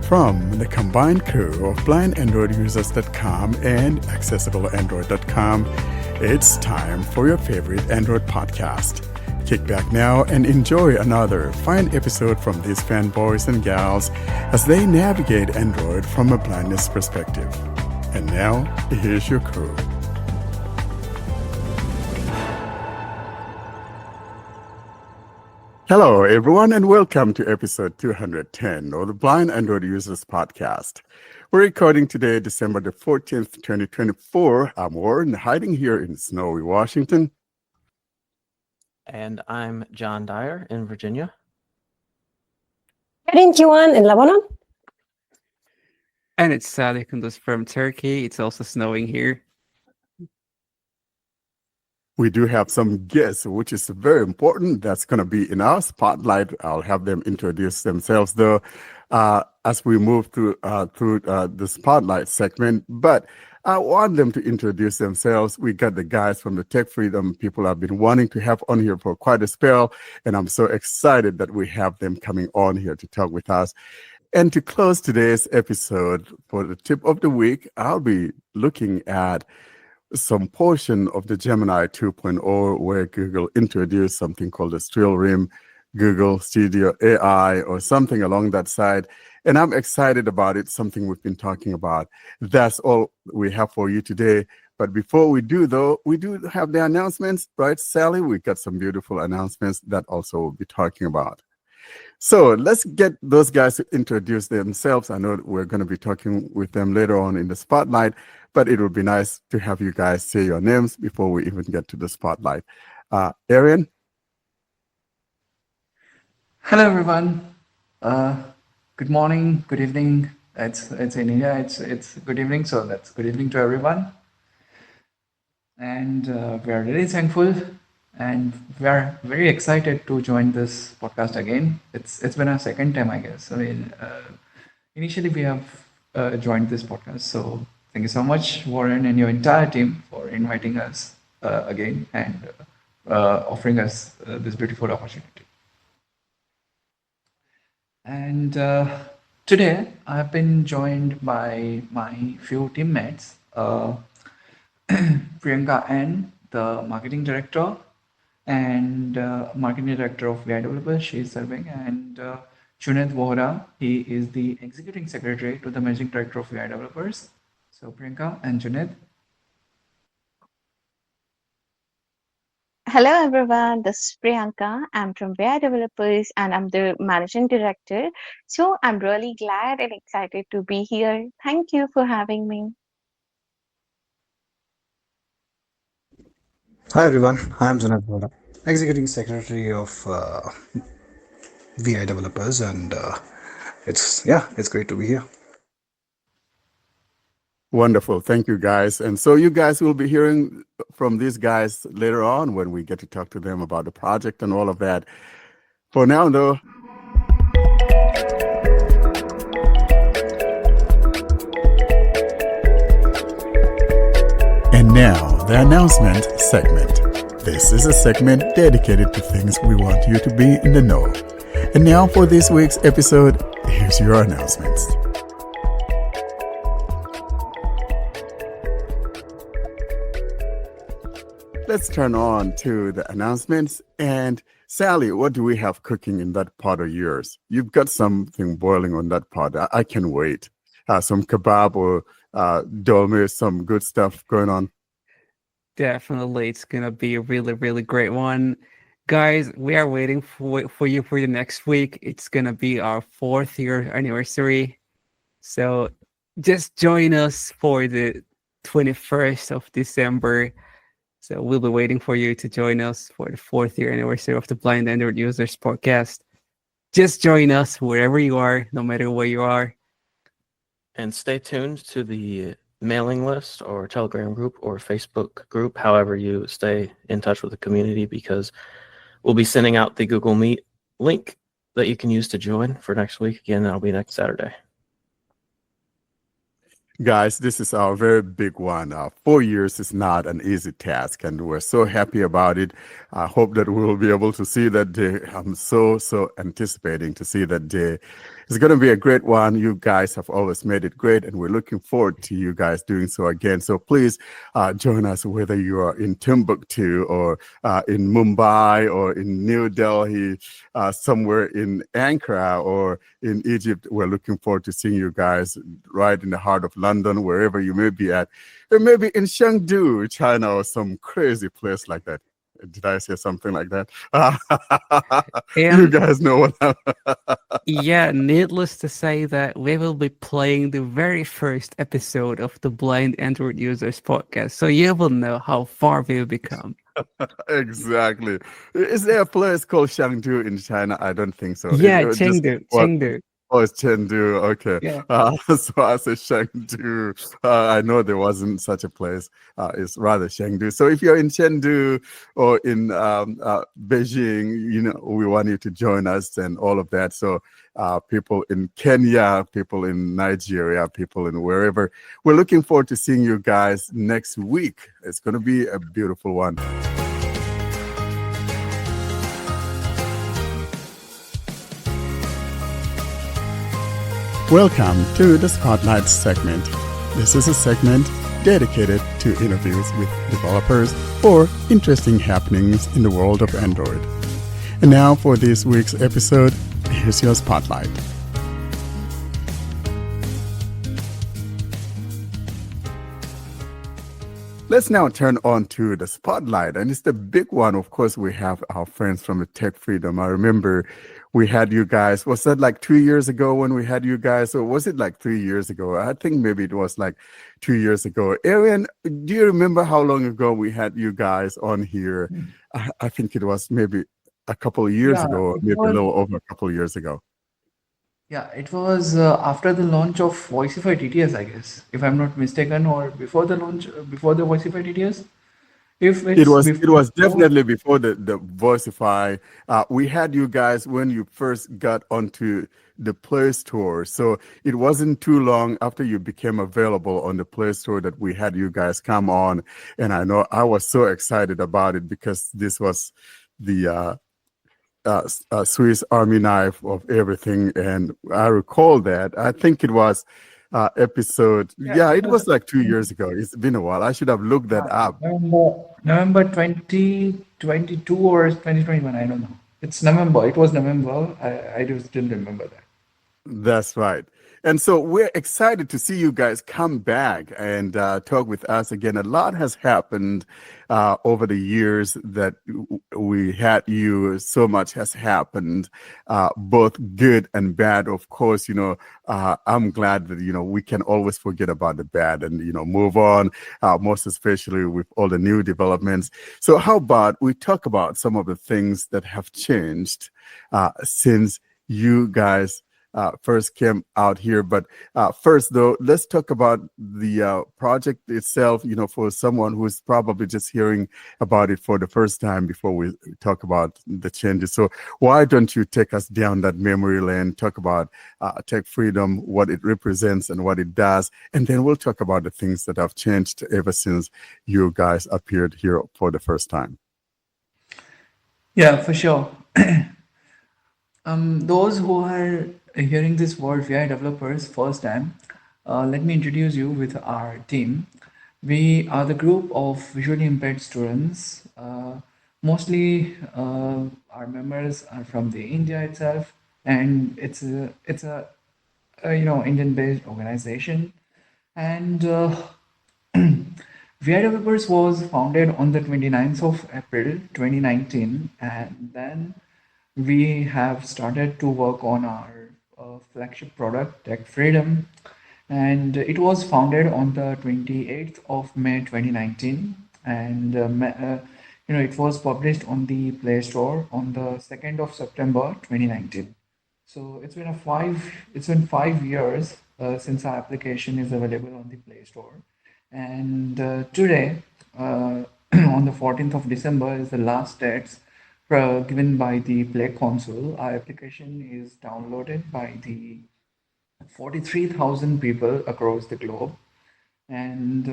From the combined crew of blindandroidusers.com and accessibleandroid.com, it's time for your favorite Android podcast. Kick back now and enjoy another fine episode from these fanboys and gals as they navigate Android from a blindness perspective. And now, here's your crew. Hello, everyone, and welcome to episode 210 of the Blind Android Users Podcast. We're recording today, December the 14th, 2024. I'm Warren, hiding here in snowy Washington. And I'm John Dyer in Virginia. Erin Kiwan in Lebanon. And it's Sally Kunduz from Turkey. It's also snowing here. We do have some guests, which is very important. That's going to be in our spotlight. I'll have them introduce themselves, though, as we move through the spotlight segment. But I want them to introduce themselves. We got the guys from the Tech Freedom people I've been wanting to have on here for quite a spell, and I'm so excited that we have them coming on here to talk with us. And to close today's episode for the tip of the week, I'll be looking at some portion of the Gemini 2.0 where Google introduced something called the Still Rim, Google Studio AI, or something along that side. And I'm excited about it, something we've been talking about. That's all we have for you today. But before we do, though, we do have the announcements, right, Sally? We've got some beautiful announcements that also we'll be talking about. So let's get those guys to introduce themselves. I know we're going to be talking with them later on in the spotlight, but it would be nice to have you guys say your names before we even get to the spotlight. Arian? Hello, everyone. Good morning, good evening. It's in India. It's good evening, so that's good evening to everyone. And we are really thankful. And we are very excited to join this podcast again. It's been our second time, I guess. I mean, initially we have joined this podcast. So thank you so much, Warren, and your entire team for inviting us again and offering us this beautiful opportunity. And today I've been joined by my few teammates, Priyanka N, the marketing director, and marketing director of VI Developers, she is serving, and Junaid Vohra, he is the executing secretary to the managing director of VI Developers. So Priyanka and Junaid. Hello everyone, this is Priyanka. I'm from VI Developers and I'm the managing director. So I'm really glad and excited to be here. Thank you for having me. Hi everyone, I'm Junaid Vohra, Executive Secretary of VI Developers, and it's great to be here. Wonderful. Thank you, guys. And so you guys will be hearing from these guys later on when we get to talk to them about the project and all of that. For now, though, and now, the announcement segment. This is a segment dedicated to things we want you to be in the know. And now for this week's episode, here's your announcements. Let's turn on to the announcements. And Sally, what do we have cooking in that pot of yours? You've got something boiling on that pot. I can wait. Some kebab or dolma, some good stuff going on. Definitely, it's going to be a really, really great one. Guys, we are waiting for you for the next week. It's going to be our 4th year anniversary. So just join us for the 21st of December. So we'll be waiting for you to join us for the 4th year anniversary of the Blind Android Users Podcast. Just join us wherever you are, no matter where you are. And stay tuned to the mailing list or Telegram group or Facebook group, however you stay in touch with the community, because we'll be sending out the Google Meet link that you can use to join for next week. Again, that'll be next Saturday. Guys, this is our very big one. 4 years is not an easy task, and we're so happy about it. I hope that we will be able to see that day. I'm so anticipating to see that day. It's going to be a great one. You guys have always made it great, and we're looking forward to you guys doing so again. So please join us, whether you are in Timbuktu or in Mumbai or in New Delhi, somewhere in Ankara or in Egypt. We're looking forward to seeing you guys right in the heart of London, wherever you may be at. Or maybe in Chengdu, China, or some crazy place like that. Did I say something like that? You And guys know what I'm... yeah, needless to say that we will be playing the very first episode of the Blind Android Users podcast, so you will know how far we've become. Exactly. Is there a place called Chengdu in China? I don't think so. Yeah, It just Chengdu, what? Chengdu. Oh, it's Chengdu. Okay. Yeah. So I said Chengdu. I know there wasn't such a place. It's rather Chengdu. So if you're in Chengdu or in Beijing, we want you to join us and all of that. So people in Kenya, people in Nigeria, people in wherever, we're looking forward to seeing you guys next week. It's going to be a beautiful one. Welcome to the Spotlight segment. This is a segment dedicated to interviews with developers or interesting happenings in the world of Android. And now for this week's episode, here's your Spotlight. Let's now turn on to the Spotlight, and it's the big one. Of course, we have our friends from the Tech Freedom. I remember we had you guys, was that like 2 years ago when we had you guys, or was it like 3 years ago? I think maybe it was like 2 years ago. Aaron, do you remember how long ago we had you guys on here? I think it was maybe a couple of years ago, or maybe a little over a couple of years ago. Yeah, it was after the launch of Voicify TTS, I guess, if I'm not mistaken, or before the launch, before the Voicify TTS. If It it's was before, definitely before the Voicify. We had you guys when you first got onto the Play Store. So it wasn't too long after you became available on the Play Store that we had you guys come on. And I know I was so excited about it because this was the Swiss Army knife of everything. And I recall that. I think it was episode. Yeah, it was like 2 years ago. It's been a while. I should have looked that up. November 2022 or 2021, I don't know. It's November. It was November. I do still remember that. That's right. And so we're excited to see you guys come back and talk with us again. A lot has happened over the years that we had you. So much has happened, both good and bad. Of course, I'm glad that, we can always forget about the bad and, move on, most especially with all the new developments. So how about we talk about some of the things that have changed since you guys first came out here. But first, though, let's talk about the project itself, for someone who's probably just hearing about it for the first time before we talk about the changes. So why don't you take us down that memory lane, talk about Tech Freedom, what it represents and what it does, and then we'll talk about the things that have changed ever since you guys appeared here for the first time. Yeah, for sure. Those who are hearing this word VI developers first time, let me introduce you with our team. We are the group of visually impaired students. Mostly our members are from the India itself, and it's a Indian-based organization. And VI Developers was founded on the 29th of April 2019, and then we have started to work on our flagship product, Tech Freedom, and it was founded on the 28th of May 2019, and it was published on the Play Store on the 2nd of September 2019. So it's been 5 years since our application is available on the Play Store, and today, on the 14th of December, is the last date given by the Play console. Our application is downloaded by the 43,000 people across the globe, and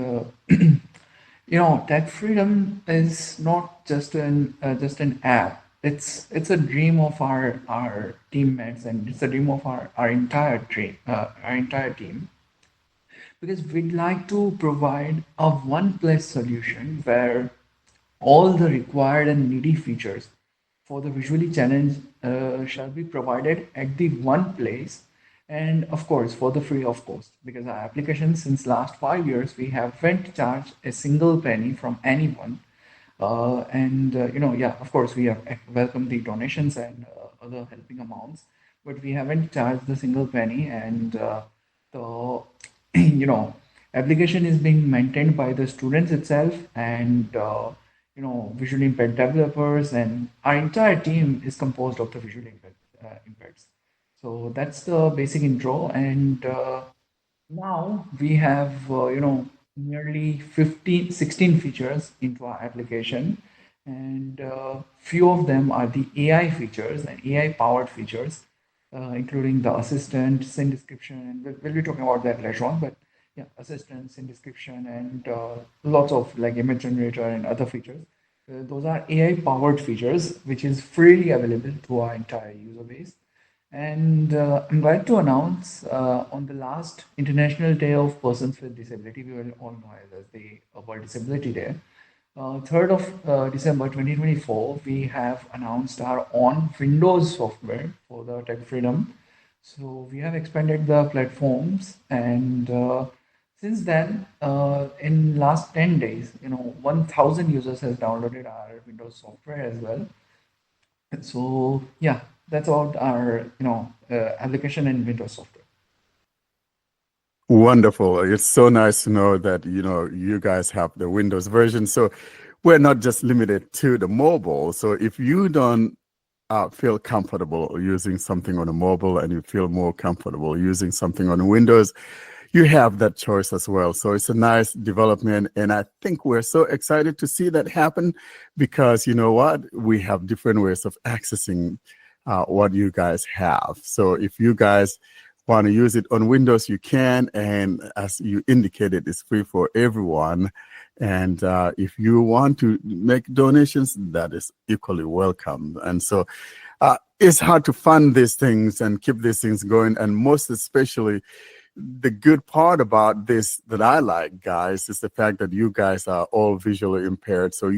Tech Freedom is not just an app. it's a dream of our teammates, and it's a dream of our entire dream our entire team, because we'd like to provide a one place solution where all the required and needy features for the visually challenged shall be provided at the one place, and of course for the free of cost, because our application since last 5 years we haven't charged a single penny from anyone. And yeah, of course we have welcomed the donations and other helping amounts, but we haven't charged the single penny. And the application is being maintained by the students itself, and visually impaired developers, and our entire team is composed of the visually impaired. So that's the basic intro. And now we have, nearly 15, 16 features into our application, and few of them are the AI features and AI powered features, including the assistant, scene description, and we'll be talking about that later on. But yeah, assistant, scene description, and lots of like image generator and other features. Those are AI powered features, which is freely available to our entire user base. And I'm glad to announce on the last International Day of Persons with Disability, we will all know it as the World Disability Day, 3rd of December 2024, we have announced our own Windows software for the tech freedom. So we have expanded the platforms, and since then, in last 10 days, 1,000 users has downloaded our Windows software as well. So yeah, that's about our application and Windows software. Wonderful. It's so nice to know that you guys have the Windows version. So we're not just limited to the mobile. So if you don't feel comfortable using something on a mobile and you feel more comfortable using something on Windows, you have that choice as well. So it's a nice development, and I think we're so excited to see that happen, because you know what, we have different ways of accessing what you guys have. So if you guys want to use it on Windows, you can, and as you indicated, it's free for everyone. And if you want to make donations, that is equally welcome. And so it's hard to fund these things and keep these things going, and most especially the good part about this that I like, guys, is the fact that you guys are all visually impaired. So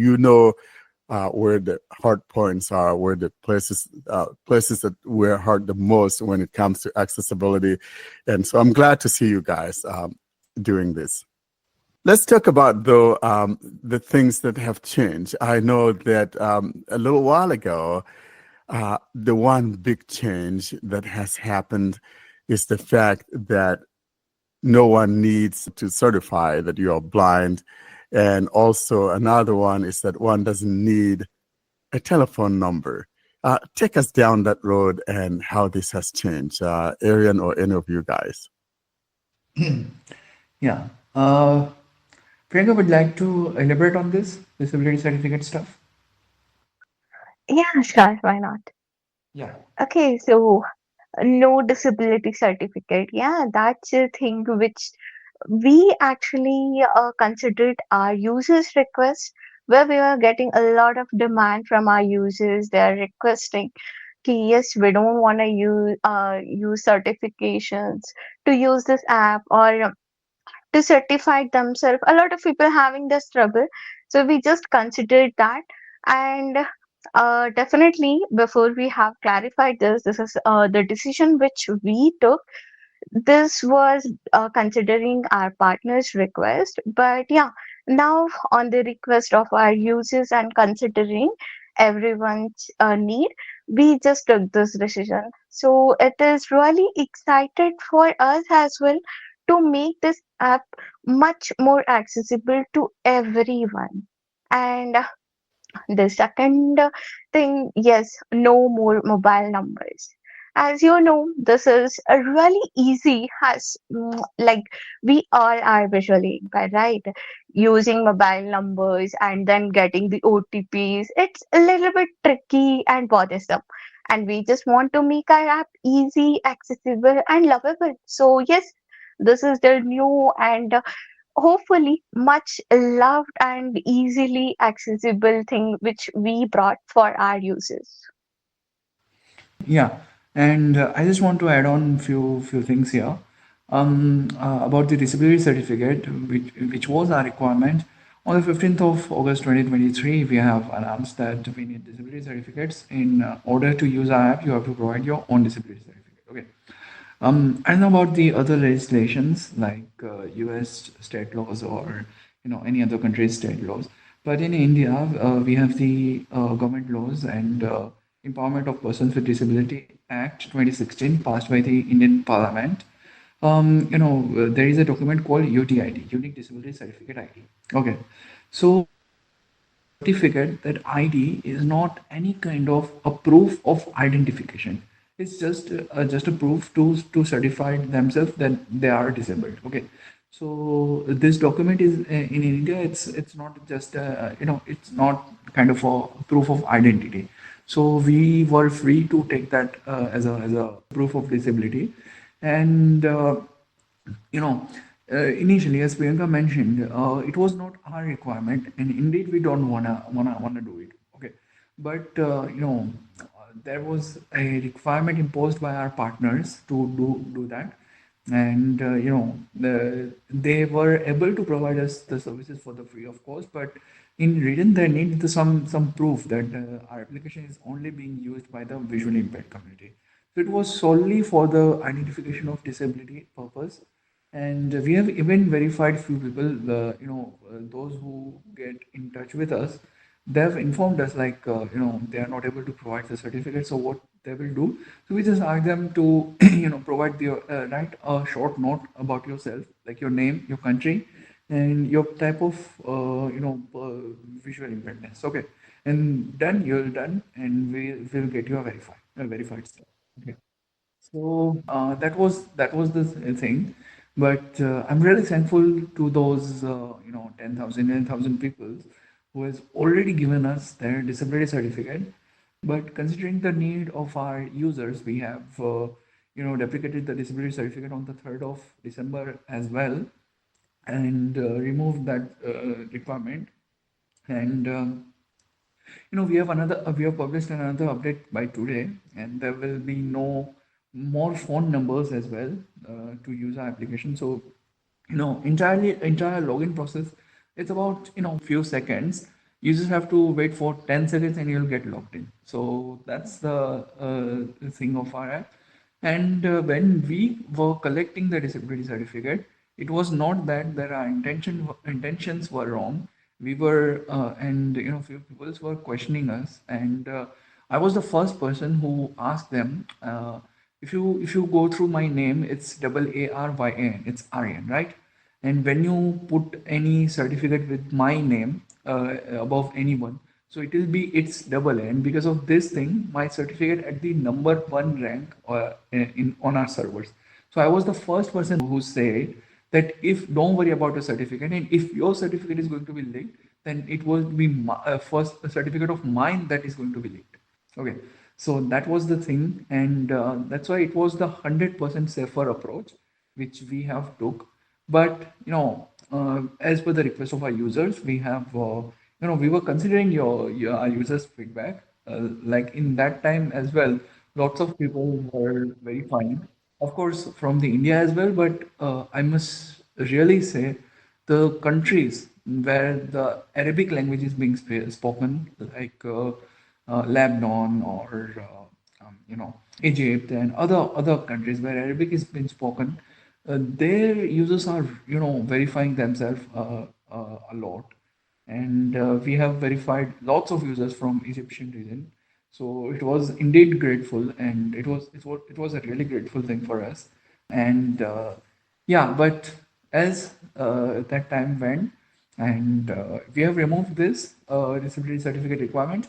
where the hard points are, where the places that we're hard the most when it comes to accessibility. And so I'm glad to see you guys doing this. Let's talk about, though, the things that have changed. I know that a little while ago, the one big change that has happened is the fact that no one needs to certify that you are blind. And also another one is that one doesn't need a telephone number. Take us down that road and how this has changed, Arian or any of you guys. Yeah. Priyanka would like to elaborate on this disability certificate stuff. Yeah, sure, why not? Yeah. Okay, so no disability certificate. Yeah, that's a thing which we actually considered our users' request, where we were getting a lot of demand from our users. They're requesting, "Okay, yes, we don't want to use certifications to use this app, or to certify themselves." A lot of people having the struggle, so we just considered that. And definitely, before we have clarified this is the decision which we took. This was considering our partner's request, but yeah, now on the request of our users and considering everyone's need, we just took this decision. So it is really excited for us as well to make this app much more accessible to everyone. And the second thing, yes, no more mobile numbers. As you know, this is a really easy, has like we all are visually impaired, right? Using mobile numbers and then getting the OTPs, it's a little bit tricky and bothersome. And we just want to make our app easy, accessible, and lovable. So yes, this is the new and hopefully much loved and easily accessible thing which we brought for our users. Yeah, and I just want to add on few things here. About the disability certificate, which was our requirement. On the 15th of August 2023, we have announced that we need disability certificates. In order to use our app, you have to provide your own disability certificate. Okay. I don't know about the other legislations like US state laws or any other country's state laws, but in India we have the government laws and Empowerment of Persons with Disability Act 2016 passed by the Indian Parliament. There is a document called UTID, Unique Disability Certificate ID. Okay, so certificate, that ID is not any kind of a proof of identification. It's just a proof to certify themselves that they are disabled. Okay, so this document is in India. It's not just it's not kind of a proof of identity. So we were free to take that as a proof of disability, and you know, initially, as Priyanka mentioned, it was not our requirement, and indeed we don't wanna do it. Okay, but there was a requirement imposed by our partners to do that, and they were able to provide us the services for the free of cost, but in return they need some proof that our application is only being used by the visually impaired community. So it was solely for the identification of disability purpose, and we have even verified few people, those who get in touch with us, they've informed us like, they are not able to provide the certificate. So what they will do, so we just ask them to, provide the, write a short note about yourself, like your name, your country, and your type of, visual impairment. Okay. And then you're done and we will get you a verified stuff. Okay. So that was the thing, but I'm really thankful to those 10,000 people who has already given us their disability certificate. But considering the need of our users, we have deprecated the disability certificate on the 3rd of December as well, and removed that requirement. And we have published another update by today, and there will be no more phone numbers as well to use our application. So entire login process, it's about few seconds. You just have to wait for 10 seconds and you'll get logged in. So that's the thing of our app. And when we were collecting the disability certificate, it was not that there are intentions were wrong. We were and few people were questioning us, and I was the first person who asked them, if you go through my name, it's Aryan, it's Aryan, right? And when you put any certificate with my name above anyone, so it will be it's double A. And because of this thing, my certificate at the number one rank in on our servers. So I was the first person who said that if don't worry about your certificate, and if your certificate is going to be leaked, then it will be first a certificate of mine that is going to be leaked. Okay, so that was the thing, and that's why it was the 100% safer approach which we have took. But as per the request of our users, we have we were considering your our users' feedback. Like in that time as well, lots of people were very fine. Of course, from the India as well, but I must really say the countries where the Arabic language is being spoken, like Lebanon or Egypt and other countries where Arabic is being spoken, their users are verifying themselves a lot, and we have verified lots of users from Egyptian region. So it was indeed grateful, and it was a really grateful thing for us. And yeah, but as that time went, and we have removed this disability certificate requirement.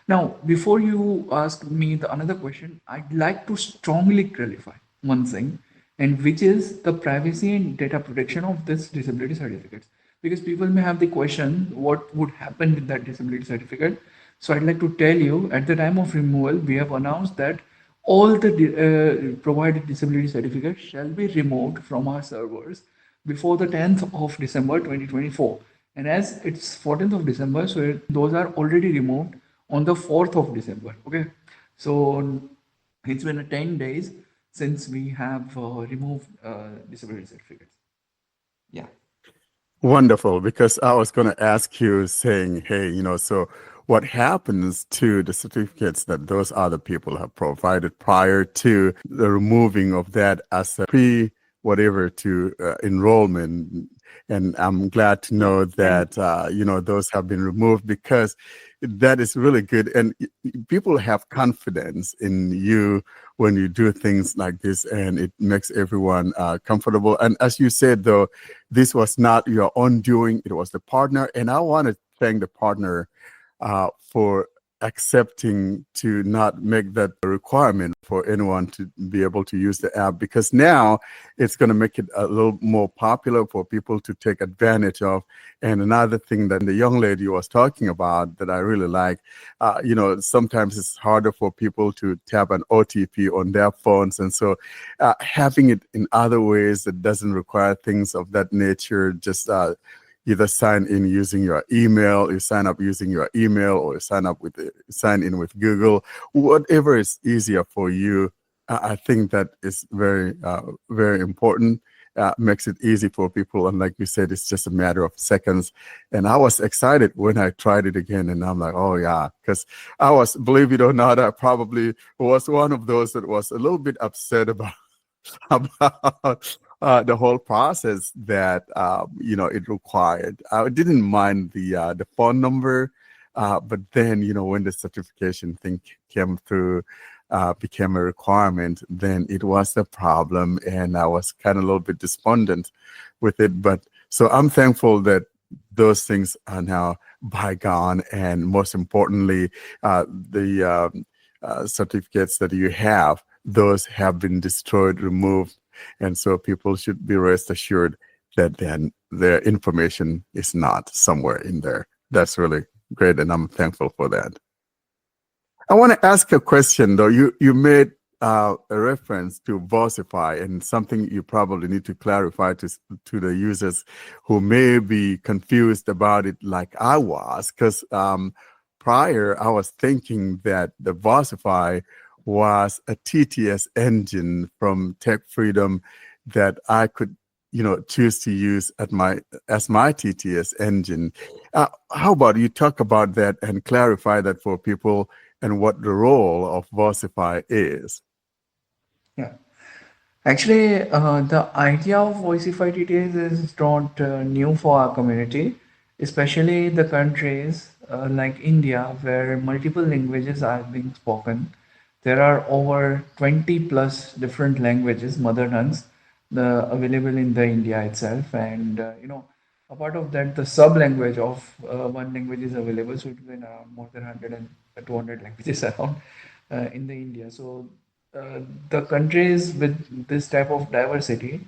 Now, before you ask me the another question, I'd like to strongly clarify one thing, and which is the privacy and data protection of this disability certificates. Because people may have the question, what would happen with that disability certificate? So I'd like to tell you, at the time of removal, we have announced that all the provided disability certificates shall be removed from our servers before the 10th of December 2024. And as it's 14th of December, so those are already removed on the 4th of December. Okay, so it's been 10 days since we have removed disability certificates. Yeah. Wonderful, because I was going to ask you saying, hey, so what happens to the certificates that those other people have provided prior to the removing of that as a pre whatever to enrollment? And I'm glad to know that, those have been removed, because that is really good. And people have confidence in you when you do things like this, and it makes everyone comfortable. And as you said, though, this was not your own doing, it was the partner. And I want to thank the partner for accepting to not make that a requirement for anyone to be able to use the app, because now it's going to make it a little more popular for people to take advantage of. And another thing that the young lady was talking about that I really like, sometimes it's harder for people to tap an OTP on their phones. And so having it in other ways that doesn't require things of that nature, just either sign in using your email, you sign up using your email, or you sign in with Google, whatever is easier for you. I think that is very, very important. Makes it easy for people. And like you said, it's just a matter of seconds. And I was excited when I tried it again. And I'm like, oh, yeah, because I was, believe it or not, I probably was one of those that was a little bit upset about about the whole process that it required. I didn't mind the phone number, but then when the certification thing came through, became a requirement, then it was a problem, and I was kind of a little bit despondent with it. But so I'm thankful that those things are now bygone, and most importantly, the certificates that you have, those have been destroyed, removed. And so people should be rest assured that then their information is not somewhere in there. That's really great, and I'm thankful for that. I want to ask a question, though. You made a reference to Vocify, and something you probably need to clarify to the users who may be confused about it, like I was, because prior I was thinking that the Vocify was a TTS engine from Tech Freedom that I could choose to use as my TTS engine. How about you talk about that and clarify that for people, and what the role of Vocify is? Yeah. Actually, the idea of voicify details is not new for our community, especially the countries like India, where multiple languages are being spoken. There are over 20 plus different languages, mother tongues, available in the India itself. And, apart of that, the sub language of one language is available. So it will be around more than 100 and 200 languages around in the India. So the countries with this type of diversity,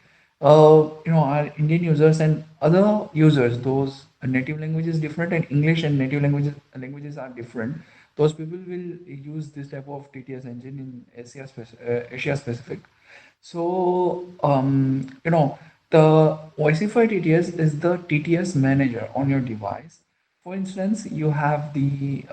our Indian users and other users, those native languages different, and English and native languages are different. Those people will use this type of TTS engine in Asia specific. So the Voicify TTS is the TTS manager on your device. For instance, you have the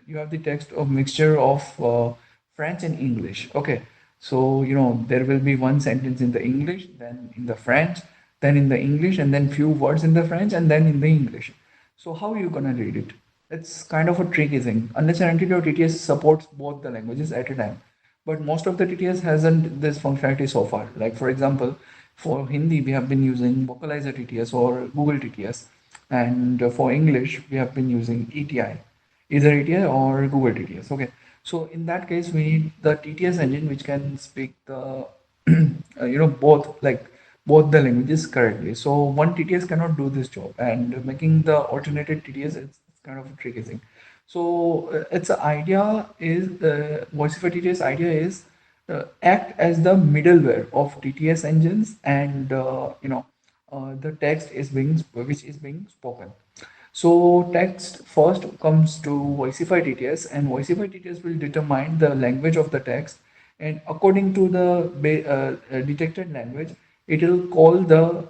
you have the text of mixture of French and English. Okay, so there will be one sentence in the English, then in the French, then in the English, and then few words in the French, and then in the English. So how are you gonna read it? It's kind of a tricky thing. Unless and until your TTS supports both the languages at a time. But most of the TTS hasn't this functionality so far. Like for example, for Hindi, we have been using Vocalizer TTS or Google TTS. And for English, we have been using ETI, either ETI or Google TTS. Okay. So in that case, we need the TTS engine, which can speak the, both the languages correctly. So one TTS cannot do this job, and making the alternated TTS is kind of a tricky thing. So its idea is Voicify TTS idea is act as the middleware of TTS engines, and the text is being which is being spoken. So text first comes to Voicify TTS, and Voicify TTS will determine the language of the text, and according to the detected language, it will call the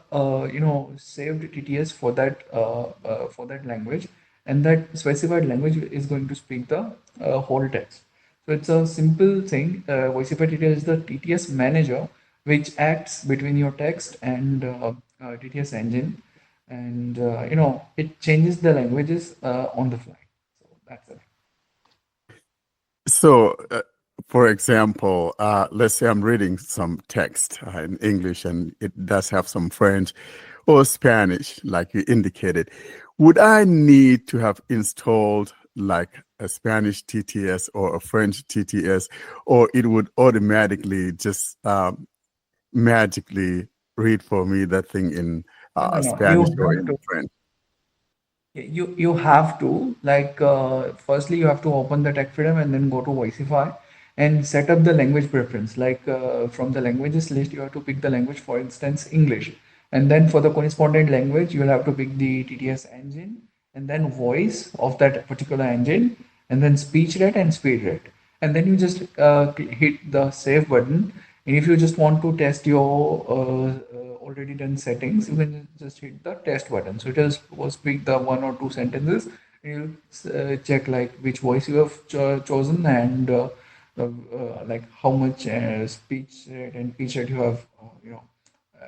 saved TTS for that language, and that specified language is going to speak the whole text. So it's a simple thing. Voicify TTS is the TTS manager which acts between your text and TTS engine, and it changes the languages on the fly. So that's it. So, for example, let's say I'm reading some text in English and it does have some French or Spanish, like you indicated. Would I need to have installed like a Spanish TTS or a French TTS, or it would automatically just magically read for me that thing in No, Spanish you or have in to. French? You have to, like, firstly you have to open the tech freedom and then go to Voicify and set up the language preference. Like, from the languages list you have to pick the language, for instance English, and then for the correspondent language you will have to pick the TTS engine and then voice of that particular engine, and then speech rate and speed rate, and then you just hit the save button. And if you just want to test your already done settings, you can just hit the test button. So it will speak the one or two sentences. And you'll check like which voice you have chosen, and like how much speech rate and pitch rate you have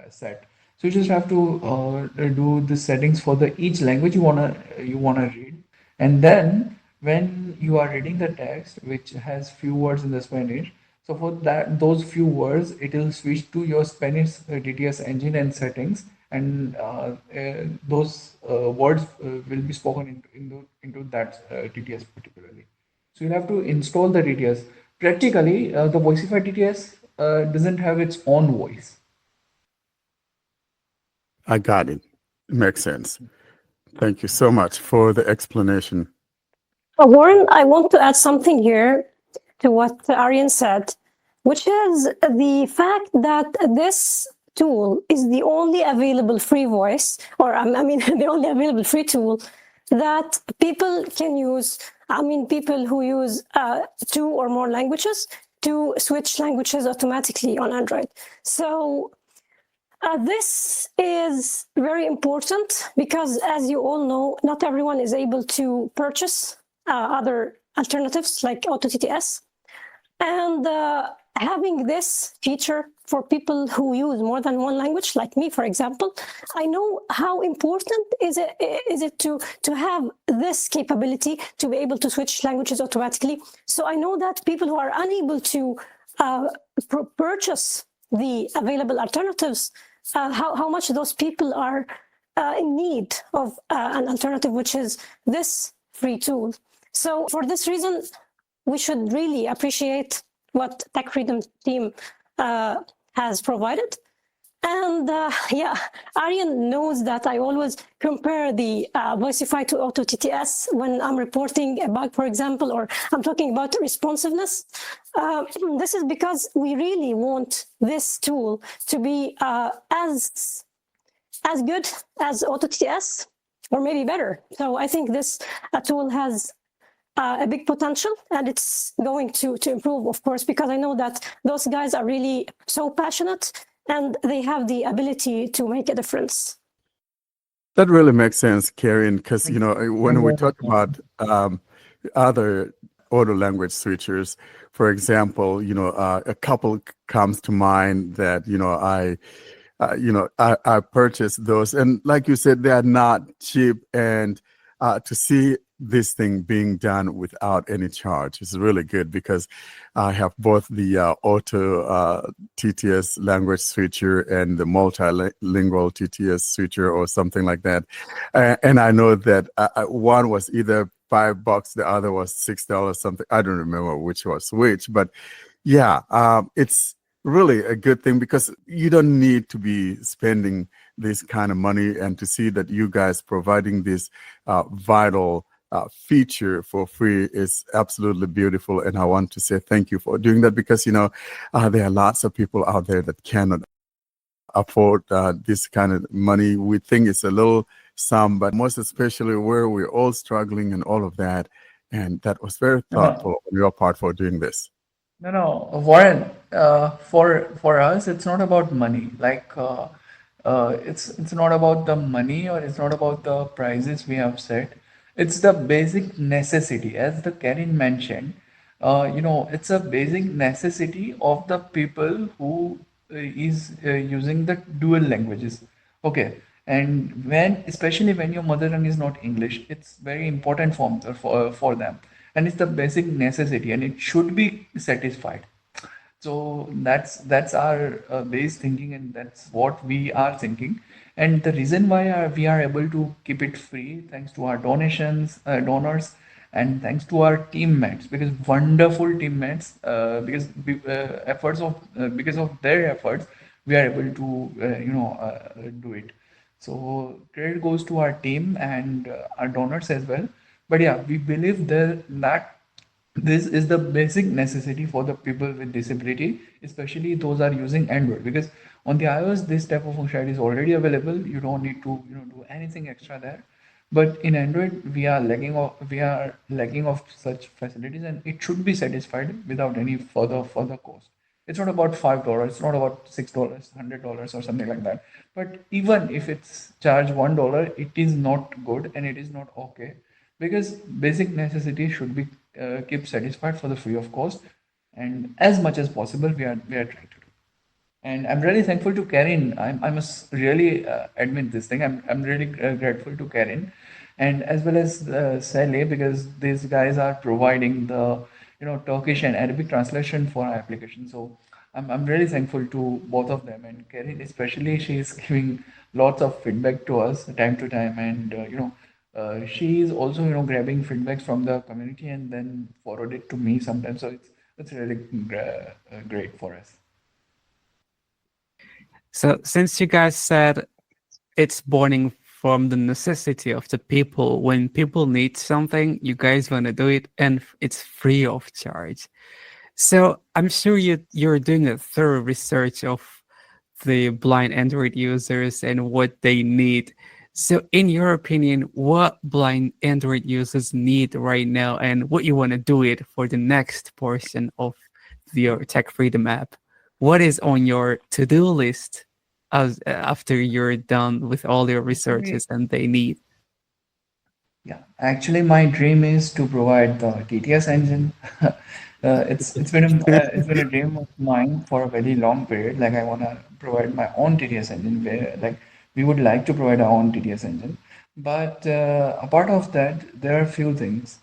set. So you just have to do the settings for the each language you wanna read, and then when you are reading the text which has few words in the Spanish, so for that those few words it will switch to your Spanish DTS engine and settings, and those words will be spoken into that DTS particularly. So you'll have to install the DTS. Practically, the Voicify DTS doesn't have its own voice. I got it. Makes sense. Thank you so much for the explanation. Warren, I want to add something here to what Aryan said, which is the fact that this tool is the only available free voice, or I mean, the only available free tool that people can use. I mean, people who use 2 or more languages to switch languages automatically on Android. So this is very important because, as you all know, not everyone is able to purchase other alternatives like AutoTTS. And having this feature for people who use more than one language, like me, for example, I know how important is it to have this capability to be able to switch languages automatically. So I know that people who are unable to purchase the available alternatives, how much those people are in need of an alternative, which is this free tool. So for this reason, we should really appreciate what Tech Freedom team has provided. And yeah, Aryan knows that I always compare the Voicify to AutoTTS when I'm reporting a bug, for example, or I'm talking about responsiveness. This is because we really want this tool to be as good as AutoTTS, or maybe better. So I think this tool has a big potential, and it's going to improve, of course, because I know that those guys are really so passionate and they have the ability to make a difference. That really makes sense, Karen, because, Thank you. when we Thank you. talk about other auto language switchers, for example, a couple comes to mind that, I purchased those. And like you said, they are not cheap. And to see this thing being done without any charge is really good, because I have both the auto TTS language switcher and the multilingual TTS switcher or something like that. And I know that one was either $5, the other was $6 something. I don't remember which was which, but yeah, it's really a good thing, because you don't need to be spending this kind of money, and to see that you guys providing this vital feature for free is absolutely beautiful. And I want to say thank you for doing that, because there are lots of people out there that cannot afford this kind of money. We think it's a little sum, but most especially where we're all struggling and all of that. And that was very thoughtful on your part for doing this. No, no, Warren. For us, it's not about money. It's not about the money or it's not about the prices we have set. It's the basic necessity, as the Karen mentioned. It's a basic necessity of the people who is using the dual languages. Okay, and especially when your mother tongue is not English, it's very important for them, and it's the basic necessity, and it should be satisfied. So that's our base thinking, and that's what we are thinking. And the reason why we are able to keep it free, thanks to our donors, and thanks to our teammates, because wonderful teammates, because of their efforts, we are able to do it. So credit goes to our team and our donors as well. But yeah, we believe that this is the basic necessity for the people with disability, especially those are using Android, because on the iOS this type of functionality is already available. You don't need to do anything extra there. But in Android we are lacking of such facilities, and it should be satisfied without any further cost. It's not about $5, it's not about $6, $100 or something like that. But even if it's charged $1, it is not good and it is not okay, because basic necessities should be kept satisfied for the free of cost, and as much as possible we are trying to do. And I'm really thankful to Karen. I must really admit this thing. I'm really grateful to Karen, and as well as Sally, because these guys are providing the Turkish and Arabic translation for our application. So I'm really thankful to both of them, and Karen especially. She is giving lots of feedback to us time to time, and she is also grabbing feedbacks from the community and then forward it to me sometimes. So it's really great for us. So since you guys said it's born from the necessity of the people, when people need something, you guys want to do it, and it's free of charge. So I'm sure you're doing a thorough research of the blind Android users and what they need. So in your opinion, what blind Android users need right now, and what you want to do it for the next portion of your Tech Freedom app? What is on your to-do list as after you're done with all your Actually, researches and they need? yeah, actually, my dream is to provide the TTS engine. It's been a dream of mine for a very long period. Like I wanna provide my own TTS engine, where like we would like to provide our own TTS engine. But apart of that, there are a few things.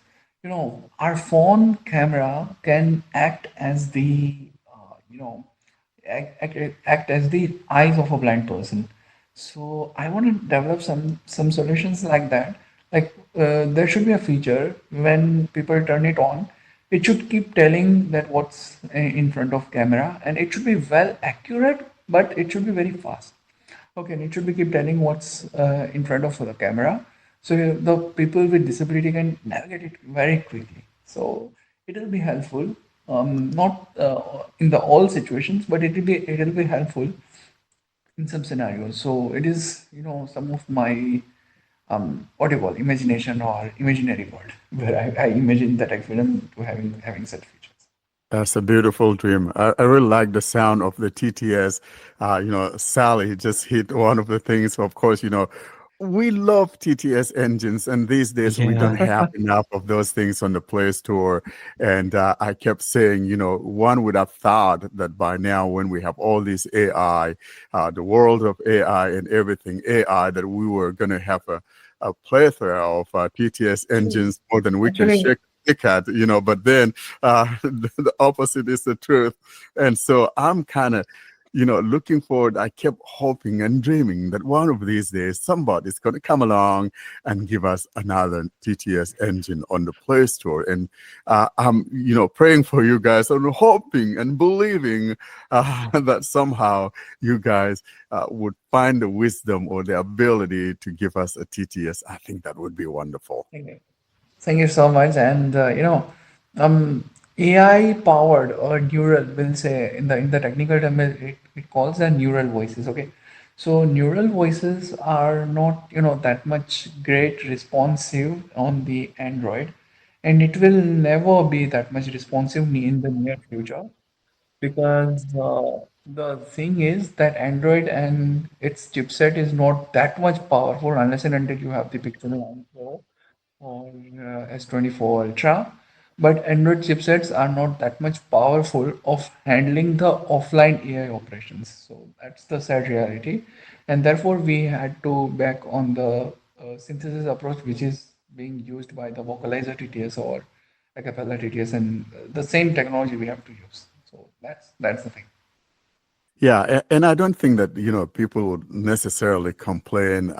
Our phone camera can act as the act as the eyes of a blind person. So I want to develop some solutions like that. Like there should be a feature when people turn it on, it should keep telling that what's in front of camera, and it should be well accurate, but it should be very fast. Okay, and it should be keep telling what's in front of the camera, so the people with disability can navigate it very quickly. So it will be helpful, not in the all situations, but it will be helpful in some scenarios. So it is some of my what do you call imagination or imaginary world where I imagine that I film to having such features. That's a beautiful dream. I really like the sound of the TTS. Sally just hit one of the things. Of course, we love TTS engines, and these days we don't Yeah. have enough of those things on the Play Store. And I kept saying, one would have thought that by now, when we have all this AI, the world of AI and everything AI, that we were going to have a plethora of TTS engines more than we can Actually, shake stick at, but then the opposite is the truth. And so I'm kind of looking forward. I kept hoping and dreaming that one of these days somebody's going to come along and give us another TTS engine on the Play Store. And I'm, praying for you guys and hoping and believing that somehow you guys would find the wisdom or the ability to give us a TTS. I think that would be wonderful. thank you so much. And AI powered or neural, will say in the technical term, it calls them neural voices. Okay, so neural voices are not that much great responsive on the Android, and it will never be that much responsive in the near future, because the thing is that Android and its chipset is not that much powerful unless and until you have the Pixel 9 Pro or S24 Ultra. But Android chipsets are not that much powerful of handling the offline AI operations. So that's the sad reality. And therefore, we had to back on the synthesis approach, which is being used by the vocalizer TTS or a cappella TTS, and the same technology we have to use. So that's the thing. Yeah, and I don't think that, people would necessarily complain.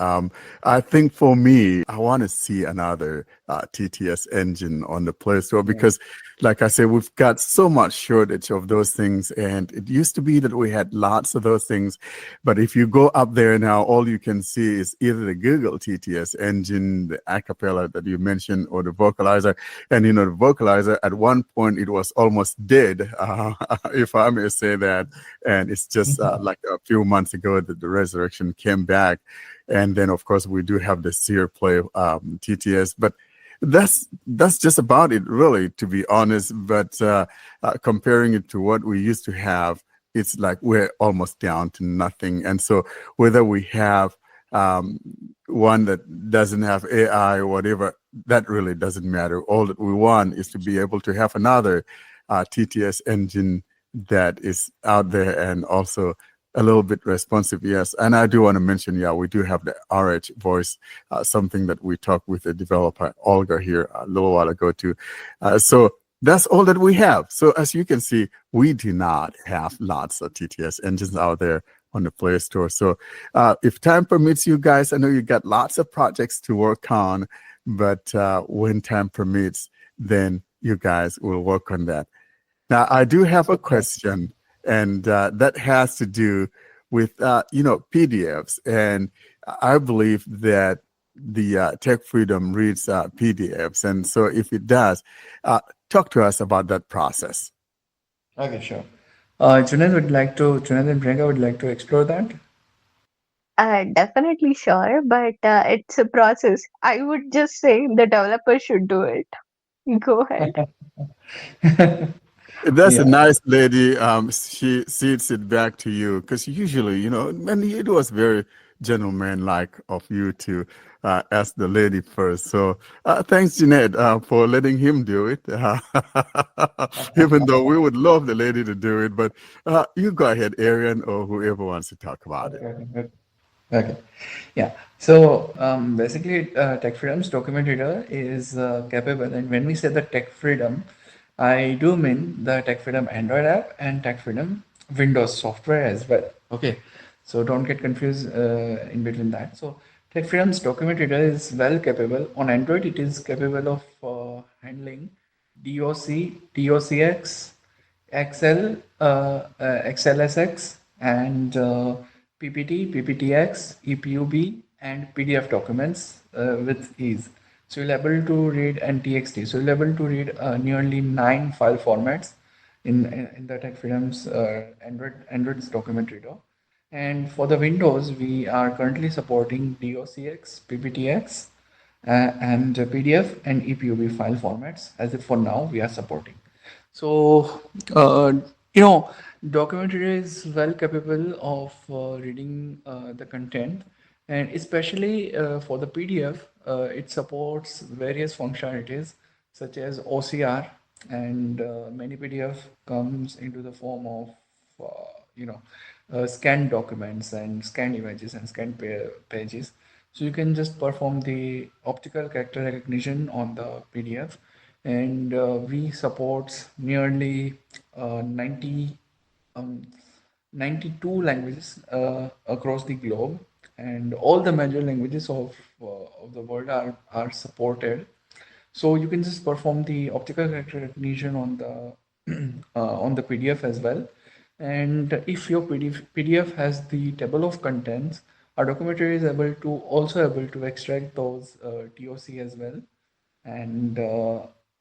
I think for me, I want to see another TTS engine on the Play Store Yeah. because, like I said, we've got so much shortage of those things. And it used to be that we had lots of those things. But if you go up there now, all you can see is either the Google TTS engine, the acapella that you mentioned, or the vocalizer. And, the vocalizer, at one point, it was almost dead, if I may say that. And it's just like a few months ago that the resurrection came back. And then, of course, we do have the Sear Play TTS. But that's just about it, really, to be honest. But comparing it to what we used to have, it's like we're almost down to nothing. And so whether we have um, one that doesn't have AI or whatever, that really doesn't matter. All that we want is to be able to have another TTS engine that is out there and also a little bit responsive. Yes. And I do want to mention, yeah, we do have the RH voice, something that we talked with the developer Olga here a little while ago too. So that's all that we have. So as you can see, we do not have lots of TTS engines out there on the Play Store. So if time permits, you guys, I know you got lots of projects to work on, but when time permits, then you guys will work on that. Now, I do have a question, and that has to do with, PDFs. And I believe that the Tech Freedom reads PDFs. And so if it does, talk to us about that process. Okay, sure. Junaid and Priyanka would like to explore that. Definitely sure, but it's a process. I would just say the developer should do it. Go ahead. That's a Yeah. nice lady. She seats it back to you because usually, and it was very gentlemanlike of you to ask the lady first. So thanks, Jeanette, for letting him do it. Even though we would love the lady to do it, but you go ahead, Arian, or whoever wants to talk about it. Okay. Okay. Yeah. So basically, Tech Freedom's document reader is capable, and when we say the Tech Freedom, I do mean the Tech Freedom Android app and Tech Freedom Windows software as well. Okay. So don't get confused in between that. So Tech Freedom's document reader is well capable. On Android, it is capable of handling DOC, DOCX, Excel, XLSX, and PPT, PPTX, EPUB, and PDF documents with ease. So you'll able to read and TXT. So you'll able to read nearly 9 file formats in the Tech Freedom's Android's document reader. And for the Windows, we are currently supporting DOCX, PPTX, and PDF and EPUB file formats, as if for now we are supporting. So, you know, documentary is well capable of reading the content, and especially for the PDF, it supports various functionalities such as OCR, and many PDF comes into the form of, you know, scanned documents and scanned images and scanned pages. So you can just perform the optical character recognition on the PDF, and we support nearly 90 um, 92 languages across the globe, and all the major languages of the world are supported. So you can just perform the optical character recognition on the PDF as well. And if your PDF has the table of contents, our documenter is able to extract those TOC as well. And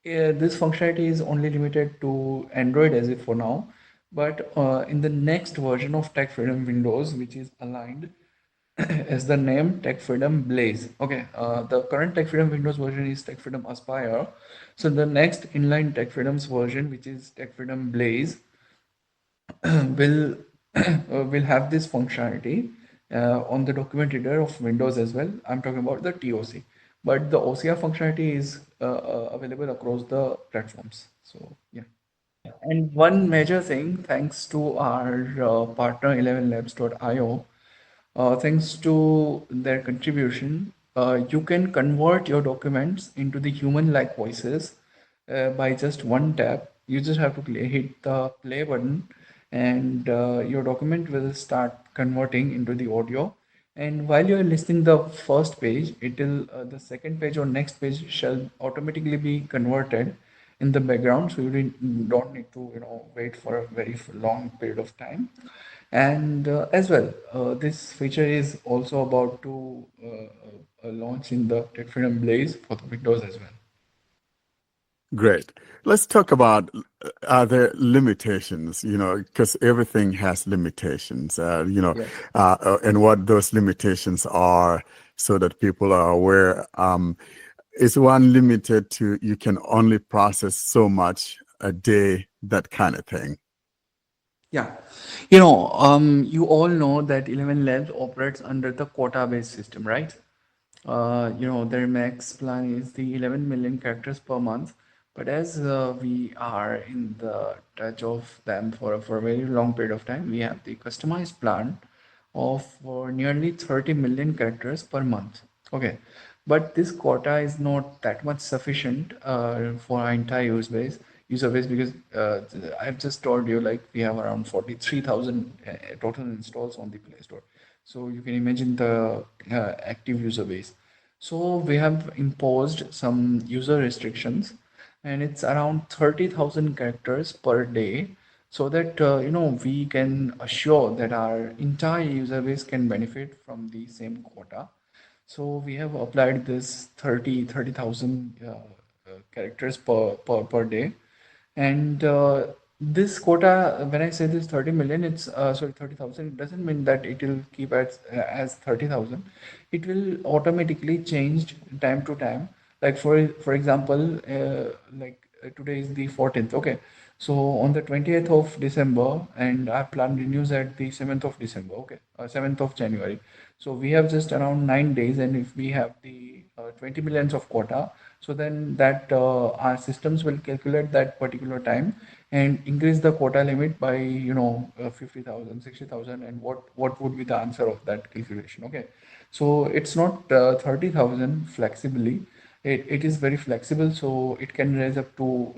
yeah, this functionality is only limited to Android as if for now. But in the next version of Tech Freedom Windows, which is aligned is the name Tech Freedom Blaze. Okay, the current Tech Freedom Windows version is Tech Freedom Aspire. So the next inline Tech Freedom's version, which is Tech Freedom Blaze, will will have this functionality on the document reader of Windows as well. I'm talking about the TOC, but the OCR functionality is available across the platforms. So yeah. And one major thing, thanks to our partner 11labs.io, thanks to their contribution, you can convert your documents into the human-like voices by just one tap. You just have to hit the play button, and your document will start converting into the audio. And while you're listening the first page, it will the second page or next page shall automatically be converted in the background, so you don't need to wait for a very long period of time. And as well, this feature is also about to launch in the Tech Freedom Blaze for the Windows as well. Great. Let's talk about are there limitations, because everything has limitations, Yes. and what those limitations are so that people are aware. Is one limited to you can only process so much a day, that kind of thing? Yeah. You all know that 11 Labs operates under the quota-based system, right? Their max plan is the 11 million characters per month. But as we are in the touch of them for a very long period of time, we have the customized plan of nearly 30 million characters per month. Okay, but this quota is not that much sufficient for our entire user base because I've just told you like we have around 43,000 total installs on the Play Store. So you can imagine the active user base. So we have imposed some user restrictions, and it's around 30,000 characters per day, so that we can assure that our entire user base can benefit from the same quota. So we have applied this 30,000 characters per day. And this quota, when I say this 30 million, it's sorry, 30,000, it doesn't mean that it will keep as 30,000. It will automatically change time to time. Like for example, today is the 14th. Okay. So on the 20th of December, and our plan renews at the 7th of December. Okay. 7th of January. So we have just around 9 days, and if we have the 20 millions of quota, so then that our systems will calculate that particular time and increase the quota limit by 50,000, 60,000, and what would be the answer of that calculation. Okay, so it's not 30,000 flexibly. It is very flexible, so it can raise up to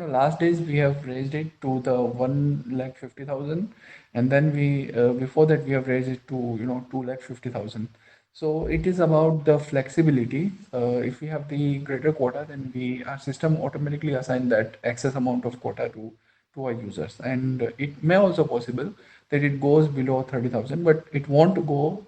last days we have raised it to the 1,50,000, and then we before that we have raised it to 2,50,000. So it is about the flexibility. If we have the greater quota, then our system automatically assign that excess amount of quota to our users. And it may also possible that it goes below 30,000, but it won't go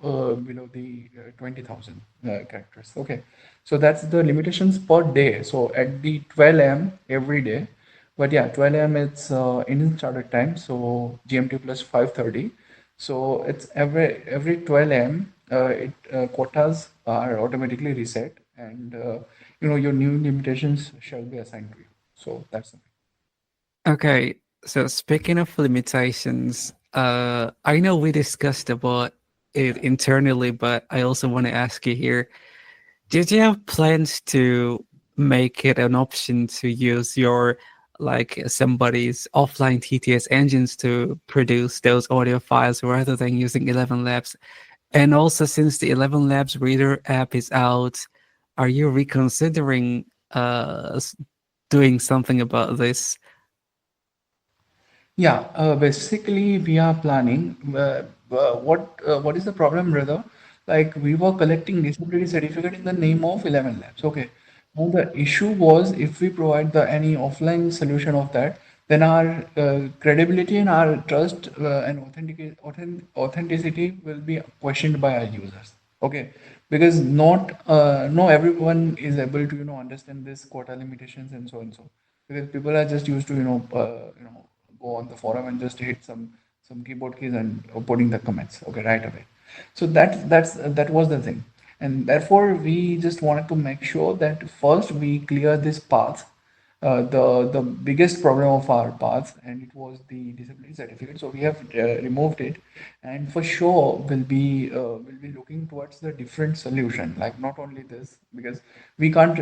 below the 20,000 characters. Okay, so that's the limitations per day. So at the 12 a.m. every day, but yeah, 12 a.m. it's Indian Standard Time, so GMT plus 5:30. So it's every 12 a.m. Quotas are automatically reset, and your new limitations shall be assigned to you. So that's the thing. Okay, so speaking of limitations, I know we discussed about it internally, but I also want to ask you here, did you have plans to make it an option to use your like somebody's offline TTS engines to produce those audio files rather than using 11 Labs? And also, since the 11 Labs Reader app is out, are you reconsidering doing something about this? Yeah, basically we are planning. What is the problem, brother? Like we were collecting disability certificate in the name of 11 Labs. Okay. Now the issue was if we provide the any offline solution of that, then our credibility and our trust and authenticity will be questioned by our users. Okay, because no everyone is able to understand this quota limitations and so and so, because people are just used to go on the forum and just hit some some keyboard keys and putting the comments, okay, right away. So that was the thing, and therefore we just wanted to make sure that first we clear this path, the biggest problem of our path, and it was the disability certificate. So we have removed it, and for sure will be looking towards the different solution, like not only this, because we can't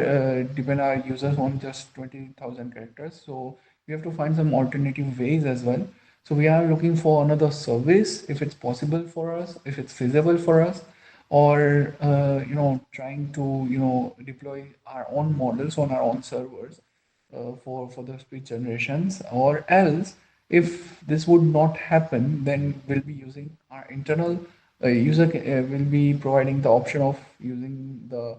depend our users on just 20,000 characters. So we have to find some alternative ways as well. So we are looking for another service if it's possible for us, if it's feasible for us, or trying to deploy our own models on our own servers for the speech generations, or else if this would not happen, then we'll be using our internal will be providing the option of using the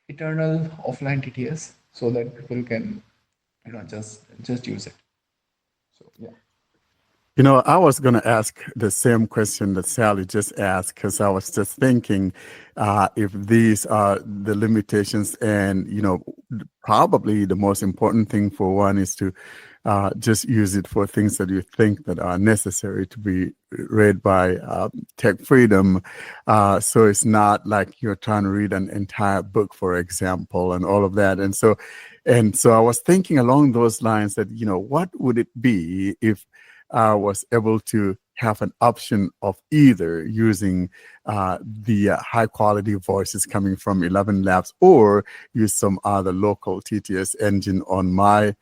eternal offline TTS so that people can just use it. So yeah. I was going to ask the same question that Sally just asked, because I was just thinking if these are the limitations, and, probably the most important thing for one is to just use it for things that you think that are necessary to be read by tech freedom. So it's not like you're trying to read an entire book, for example, and all of that. And so I was thinking along those lines that, what would it be if I was able to have an option of either using the high quality voices coming from 11 Labs, or use some other local TTS engine on my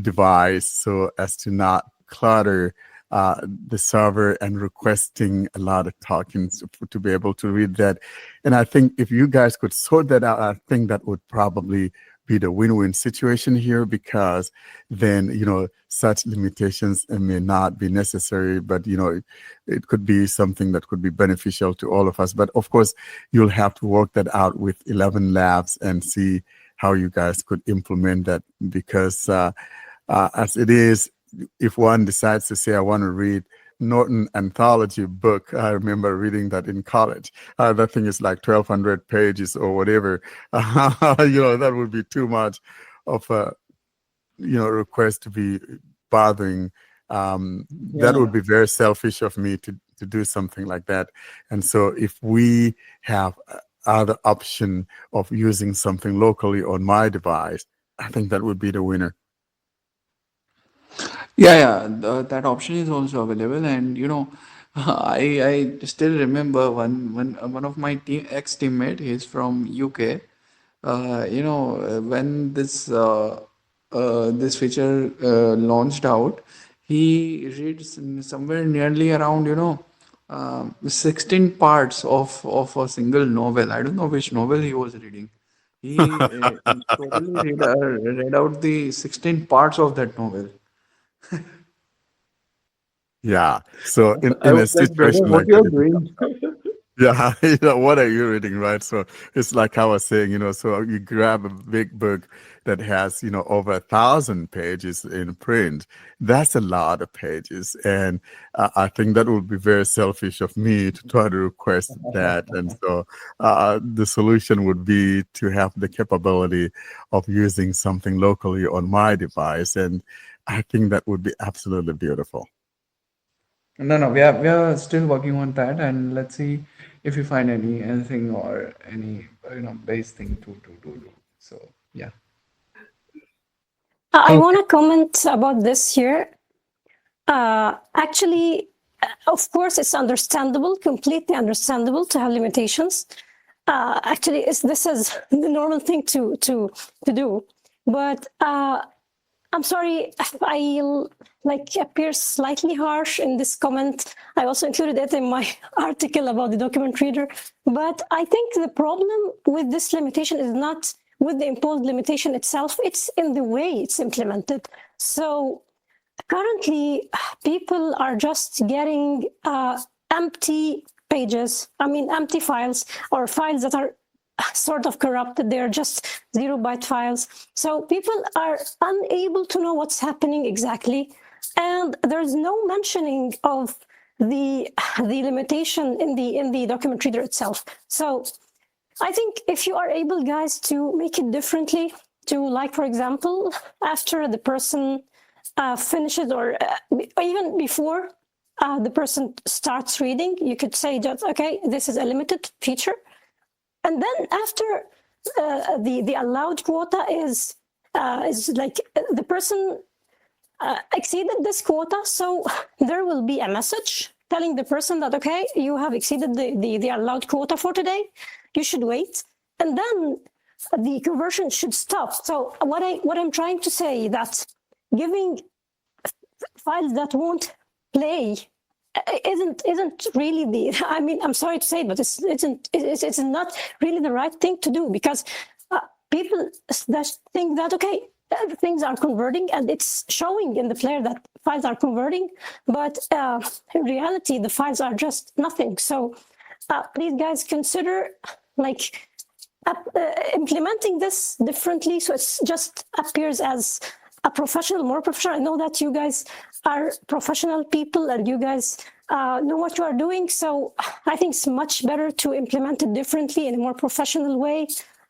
device, so as to not clutter the server and requesting a lot of tokens to be able to read that. And I think if you guys could sort that out, I think that would probably be the win-win situation here, because then, such limitations may not be necessary, but, it could be something that could be beneficial to all of us. But of course, you'll have to work that out with 11 Labs and see how you guys could implement that, because as it is, if one decides to say, I want to read Norton anthology book, I remember reading that in college. That thing is like 1,200 pages or whatever. That would be too much of a request to be bothering. That would be very selfish of me to do something like that. And so if we have other option of using something locally on my device, I think that would be the winner. Yeah, that option is also available, and I still remember one of my ex teammate. He's from UK. When this feature launched out, he reads somewhere nearly around 16 parts of a single novel. I don't know which novel he was reading. He totally read out the 16 parts of that novel. Yeah. So I in a was like, brother, situation what like you that, are it doing? becomes yeah, what are you reading, right? So it's like I was saying, so you grab a big book that has, over 1,000 pages in print. That's a lot of pages. And I think that would be very selfish of me to try to request that. And so the solution would be to have the capability of using something locally on my device. And I think that would be absolutely beautiful. No, we are still working on that, and let's see if we find anything or any base thing to do. So yeah. I Okay. want to comment about this here. Actually, of course, it's understandable, completely understandable to have limitations. Actually, this is the normal thing to do. But I'm sorry, I'll appear slightly harsh in this comment. I also included it in my article about the document reader. But I think the problem with this limitation is not with the imposed limitation itself, it's in the way it's implemented. So currently, people are just getting empty pages, empty files, or files that are sort of corrupted. They're just 0-byte files. So people are unable to know what's happening exactly. And there's no mentioning of the limitation in the document reader itself. So I think if you are able, guys, to make it differently, to for example, after the person finishes, or even before, the person starts reading, you could say that, okay, this is a limited feature. And then after the allowed quota is like the person exceeded this quota, so there will be a message telling the person that, okay, you have exceeded the allowed quota for today, you should wait, and then the conversion should stop. So what I'm trying to say that giving files that won't play isn't really the, I mean, I'm sorry to say it, but it's not really the right thing to do, because people that think that, okay, things are converting and it's showing in the player that files are converting, but in reality the files are just nothing. So please guys consider like implementing this differently, so it just appears as a professional, more professional. I know that you guys are professional people and you guys know what you are doing, so I think it's much better to implement it differently in a more professional way,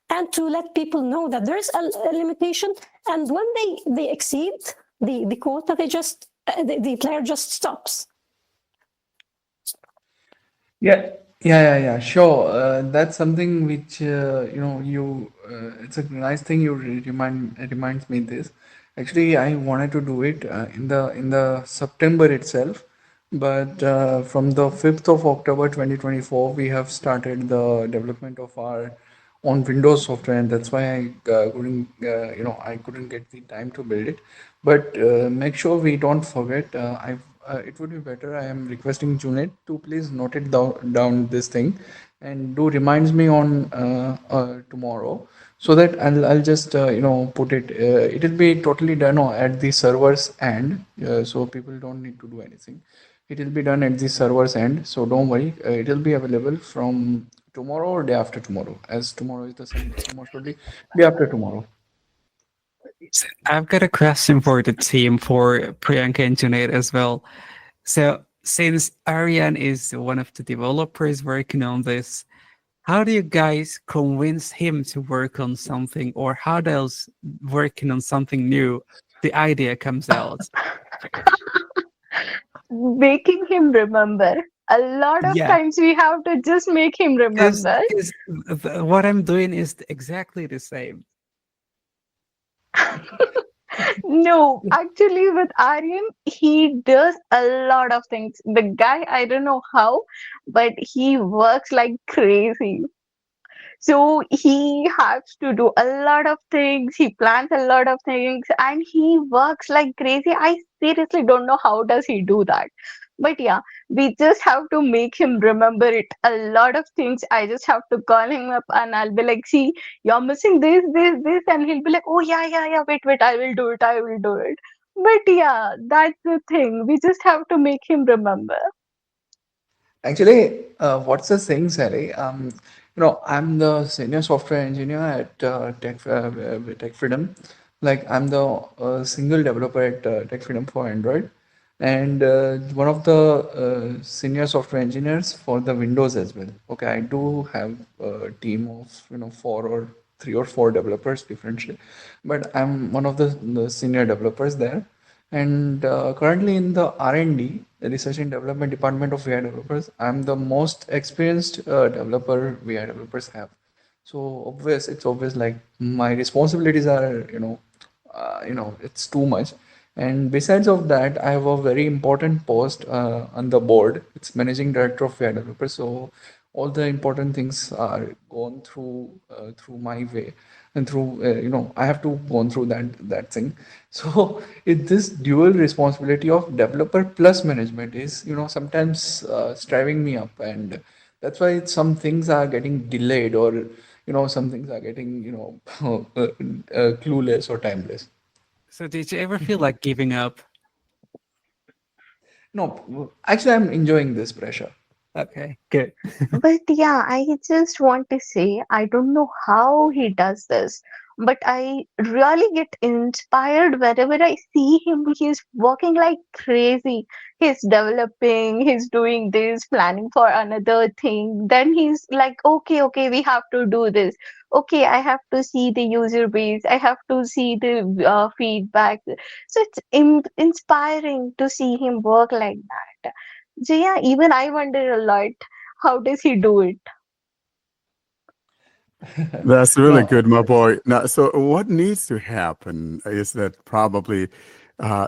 and to let people know that there is a limitation, and when they exceed the quota, they just the player just stops. Yeah, sure. That's something which it's a nice thing you reminds me this. Actually, I wanted to do it in the September itself, but from the 5th of October 2024, we have started the development of our on Windows software, and that's why I couldn't get the time to build it. But make sure we don't forget. It would be better. I am requesting Junet to please note it down this thing, and do reminds me on tomorrow, so that I'll just put it. It'll be totally done at the server's end, so people don't need to do anything. It will be done at the server's end, so don't worry. It will be available from tomorrow or day after tomorrow, as tomorrow is the Sunday, so most probably day after tomorrow. I've got a question for the team, for Priyanka and Junaid as well. So, since Aryan is one of the developers working on this, how do you guys convince him to work on something, or how does working on something new the idea comes out? Making him remember. A lot of Yeah, times we have to just make him remember. because what I'm doing is exactly the same. No, actually, with Aryan, he does a lot of things. The guy, I don't know how, but he works like crazy. So he has to do a lot of things, he plans a lot of things, and he works like crazy. I seriously don't know how does he do that. But yeah, we just have to make him remember it. A lot of things, I just have to call him up and I'll be like, see, you're missing this, and he'll be like, oh yeah, wait, I will do it, I will do it. But yeah, that's the thing. We just have to make him remember. Actually, what's the saying, Sally? I'm the senior software engineer at Tech Freedom. Like, I'm the single developer at Tech Freedom for Android, and one of the senior software engineers for the Windows as well. Okay, I do have a team of 3 or 4 developers differently, but I'm one of the senior developers there. And currently in the R&D, the research and development department of VI developers, I'm the most experienced developer VI developers have. So it's obvious, like my responsibilities are, it's too much. And besides of that, I have a very important post on the board. It's managing director of VI developers. So all the important things are gone through my way, and through I have to go through that thing. So this dual responsibility of developer plus management is sometimes striving me up, and that's why some things are getting delayed, or some things are getting clueless or timeless. So, did you ever feel like giving up? No, actually, I'm enjoying this pressure. Okay, good. But yeah, I just want to say, I don't know how he does this, but I really get inspired wherever I see him. He's working like crazy. He's developing, he's doing this, planning for another thing. Then he's like, okay, we have to do this. Okay, I have to see the user base, I have to see the feedback. So it's inspiring to see him work like that. So yeah, even I wonder a lot, how does he do it? That's really No, good, my boy. Now, so what needs to happen is that probably uh,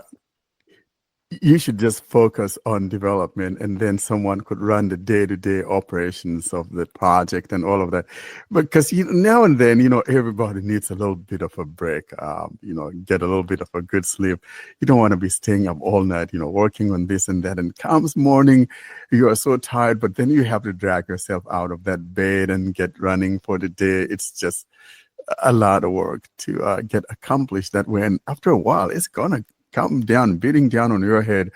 you should just focus on development, and then someone could run the day-to-day operations of the project and all of that. Because now and then, everybody needs a little bit of a break. Get a little bit of a good sleep. You don't want to be staying up all night, working on this and that. And comes morning, you are so tired, but then you have to drag yourself out of that bed and get running for the day. It's just a lot of work to get accomplished that way. And after a while, it's gonna come down, beating down on your head.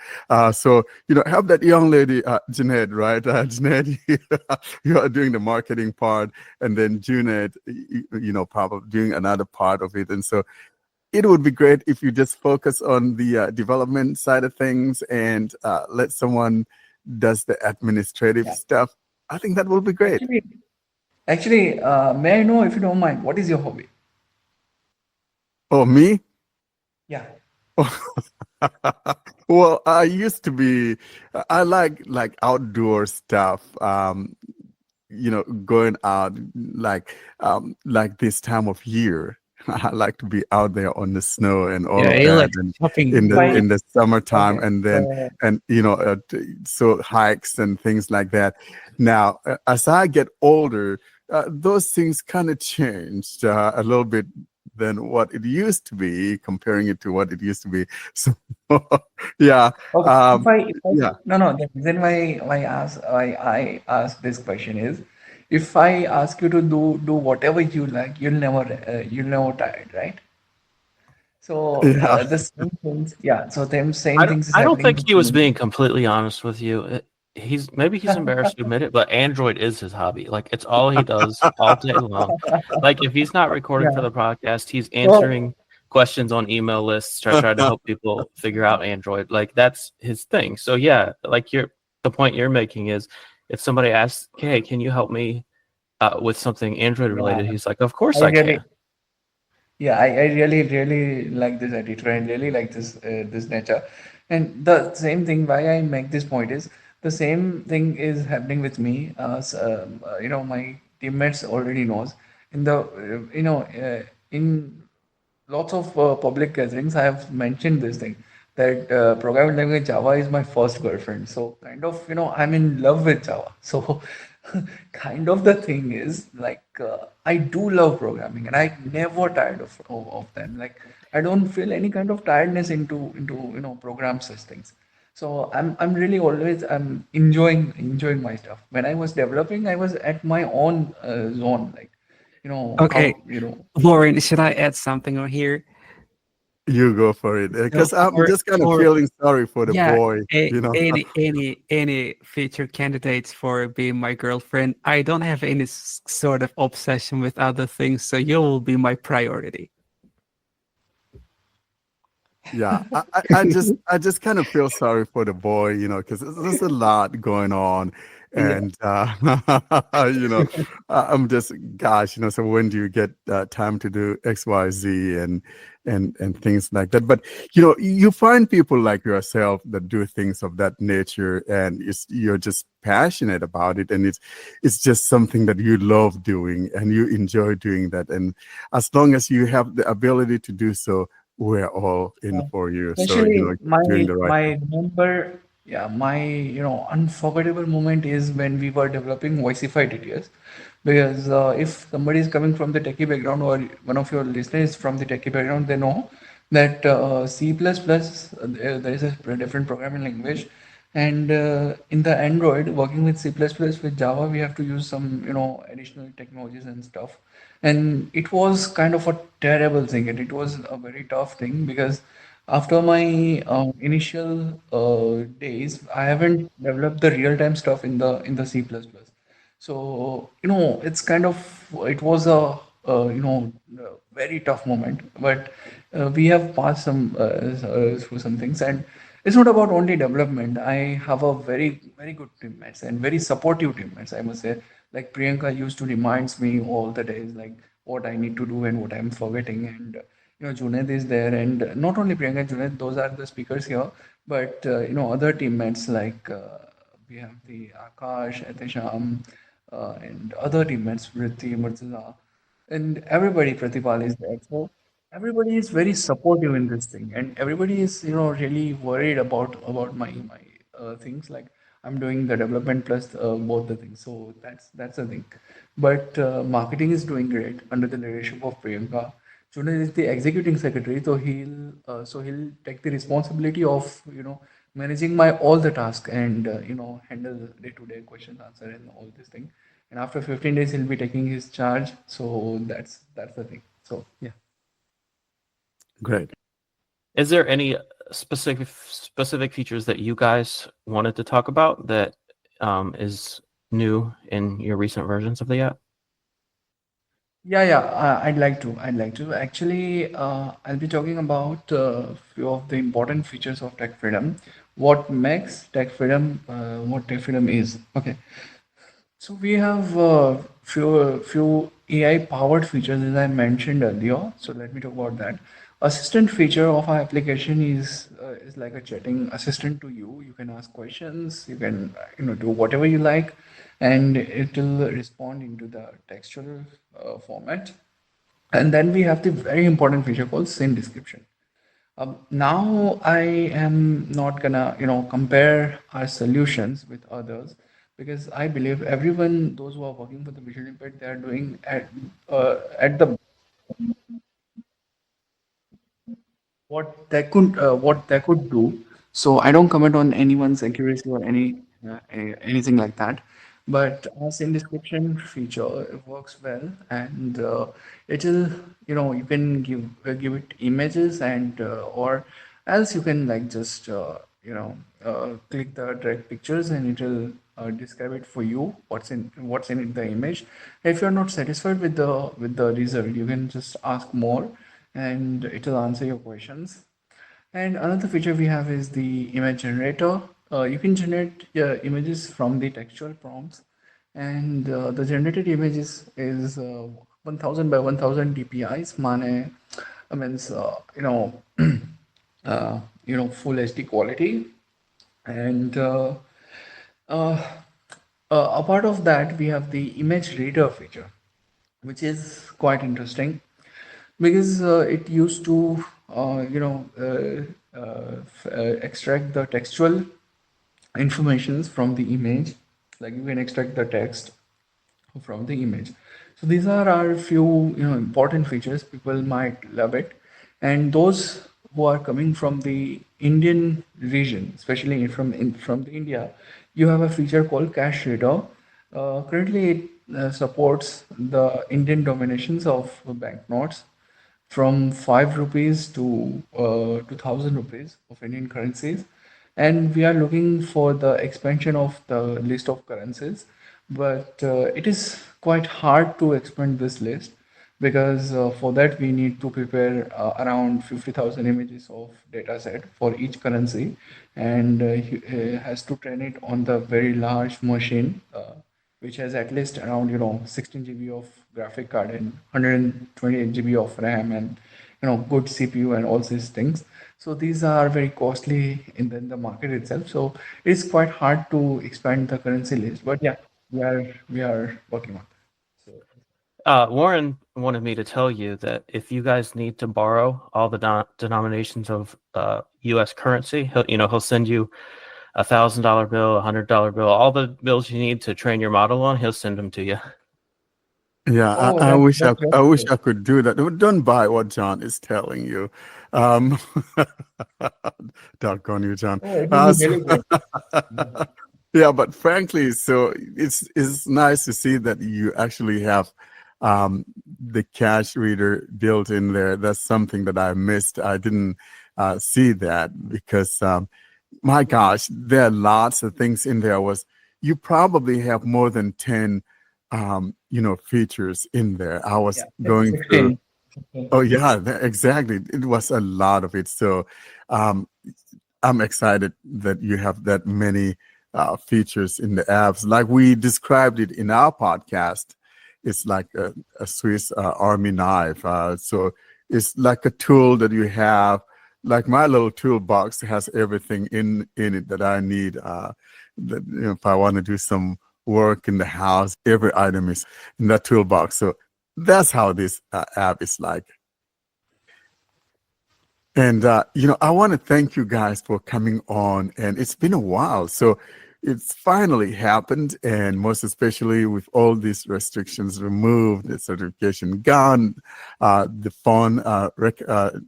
So, have that young lady, Jeanette, right? Jeanette, you are doing the marketing part, and then Jeanette, probably doing another part of it. And so it would be great if you just focus on the development side of things and let someone does the administrative yeah. stuff. I think that will be great. Actually, may I know if you don't mind, what is your hobby? Oh, me? Yeah. Well, I used to be. I like outdoor stuff. Going out like this time of year. I like to be out there on the snow and all Yeah, of he that, likes and shopping, in the Why? in the summertime, Okay. and then So, and so hikes and things like that. Now, as I get older, those things kind of changed a little bit than what it used to be, comparing it to what it used to be. So, yeah, okay. um, yeah. No, the reason why I ask this question is, if I ask you to do whatever you like, you'll never tired, right? So Yeah. the same things, yeah. So them same things is I don't happening think with he was me. being completely honest with you. He's embarrassed to admit it, but Android is his hobby. Like it's all he does all day long. Like if he's not recording for Yeah. the podcast, he's So answering questions on email lists to try to help people figure out Android. Like that's his thing. So yeah, like the point you're making is if somebody asks, "Hey, can you help me with something Android yeah, related?" He's like, "Of course I I really can." Yeah, I really like this editor. I really like this nature. And the same thing why I make this point is the same thing is happening with me. My teammates already knows in the in lots of public gatherings, I have mentioned this thing that programming language Java is my first girlfriend. So kind of, I'm in love with Java. So kind of the thing is like I do love programming and I never tired of them. Like I don't feel any kind of tiredness into program such things. So I'm really always I'm enjoying my stuff. When I was developing, I was at my own zone, like Okay, how Lauren, should I add something on here? You go for it, So because I'm for just kind of for feeling sorry for the yeah, boy. any future candidates for being my girlfriend, I don't have any sort of obsession with other things, so you will be my priority. Yeah, I just kind of feel sorry for the boy, because there's a lot going on, yeah. and you know, I'm just, gosh, so when do you get time to do X, Y, Z, and things like that? But you find people like yourself that do things of that nature, and you're just passionate about it, and it's just something that you love doing, and you enjoy doing that, and as long as you have the ability to do so, we're all in Yeah. for you. So, Especially you're my doing the right my thing. remember, yeah, my unforgettable moment is when we were developing Voicify DTS, because if somebody is coming from the techie background or one of your listeners is from the techie background, they know that C++, there is a different programming language, and in the Android, working with C++ with Java, we have to use some additional technologies and stuff, and it was kind of a terrible thing, and it was a very tough thing because after my initial days, I haven't developed the real-time stuff in the C++. So, it's kind of it was a very tough moment, but we have passed through some things, and it's not about only development. I have a very very good teammates and very supportive teammates, I must say. Like Priyanka used to reminds me all the days, like what I need to do and what I'm forgetting, and Junaid is there, and not only Priyanka and Junaid, those are the speakers here, but other teammates like we have the Akash, Etisham, and other teammates, Vritti, Murtaza, and everybody, Pratipal is there. So everybody is very supportive in this thing, and everybody is, really worried about my things. Like I'm doing the development plus both the things. So that's the thing. But marketing is doing great under the leadership of Priyanka. Junaid is the executing secretary, so he'll take the responsibility of managing my all the tasks and handle day-to-day question answer and all this thing. And after 15 days, he'll be taking his charge. So that's the thing. So yeah. Great. Is there any specific features that you guys wanted to talk about that is new in your recent versions of the app? Yeah. I'd like to. I'd like to. Actually, I'll be talking about a few of the important features of tech freedom. What makes tech freedom? What tech freedom is? Okay. So we have few AI powered features as I mentioned earlier. So let me talk about that. Assistant feature of our application is like a chatting assistant to you. You can ask questions. You can do whatever you like, and it will respond into the textual format. And then we have the very important feature called scene description. Now I am not gonna, compare our solutions with others because I believe everyone, those who are working for the visual impact, they are doing at the what they could do. So I don't comment on anyone's accuracy or anything like that. But as in description feature, it works well, and it will you can give it images and or else you can like just click the direct pictures and it will describe it for you what's in the image. If you're not satisfied with the result, you can just ask more and it will answer your questions. And another feature we have is the image generator. You can generate images from the textual prompts, and the generated is 1000 by 1000 dpi's. Mane, I means full HD quality, and uh, apart of that, we have the image reader feature, which is quite interesting because it used to extract the textual informations from the image. Like you can extract the text from the image. So these are our few important features. People might love it, and those who are coming from the Indian region, especially from the India, you have a feature called Cash Reader. Currently, it supports the Indian dominations of banknotes from 5 rupees to 2000 rupees of Indian currencies, and we are looking for the expansion of the list of currencies, but it is quite hard to expand this list because for that we need to prepare around 50,000 images of data set for each currency, and he has to train it on the very large machine which has at least around 16 GB of graphic card and 128 GB of RAM and good CPU and all these things. So these are very costly in the market itself. So it's quite hard to expand the currency list. But yeah, we are working on that. So Warren wanted me to tell you that if you guys need to borrow all the denominations of U.S. currency, he'll send you $1,000 bill, $100 bill, all the bills you need to train your model on. He'll send them to you. Yeah, oh, I wish that's I wish good. I could do that. Don't buy what John is telling you. Um, Doggone you, John. Oh, it will be So, really great. yeah, but frankly, so it's nice to see that you actually have the cash reader built in there. That's something that I missed. I didn't see that because my gosh, there are lots of things in there. You probably have more than 10 features in there. I was Yeah, going through. 16. 16. Oh yeah, exactly. It was a lot of it. So um, I'm excited that you have that many features in the apps. Like we described it in our podcast, it's like a Swiss Army knife. So it's like a tool that you have. Like my little toolbox has everything in it that I need. that, if I want to do some work in the house, every item is in that toolbox. So that's how this app is like. And, I want to thank you guys for coming on. And it's been a while. So it's finally happened. And most especially with all these restrictions removed, the certification gone, the phone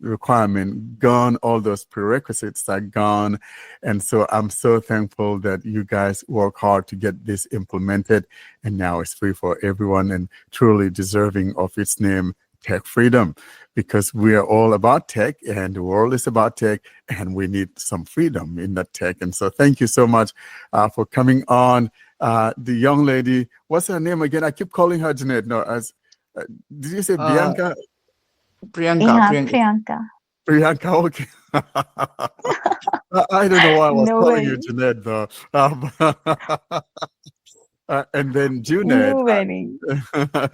requirement gone, all those prerequisites are gone. And so I'm so thankful that you guys work hard to get this implemented. And now it's free for everyone and truly deserving of its name, Tech Freedom, because we are all about tech and the world is about tech and we need some freedom in that tech. And so thank you so much for coming on. The young lady, what's her name again? I keep calling her Jeanette. No, did you say Uh, Bianca? Priyanka, Yeah, Priyanka. Priyanka. Priyanka, okay. I don't know why I was No calling you worry. Jeanette though. And then Junaid, No worry.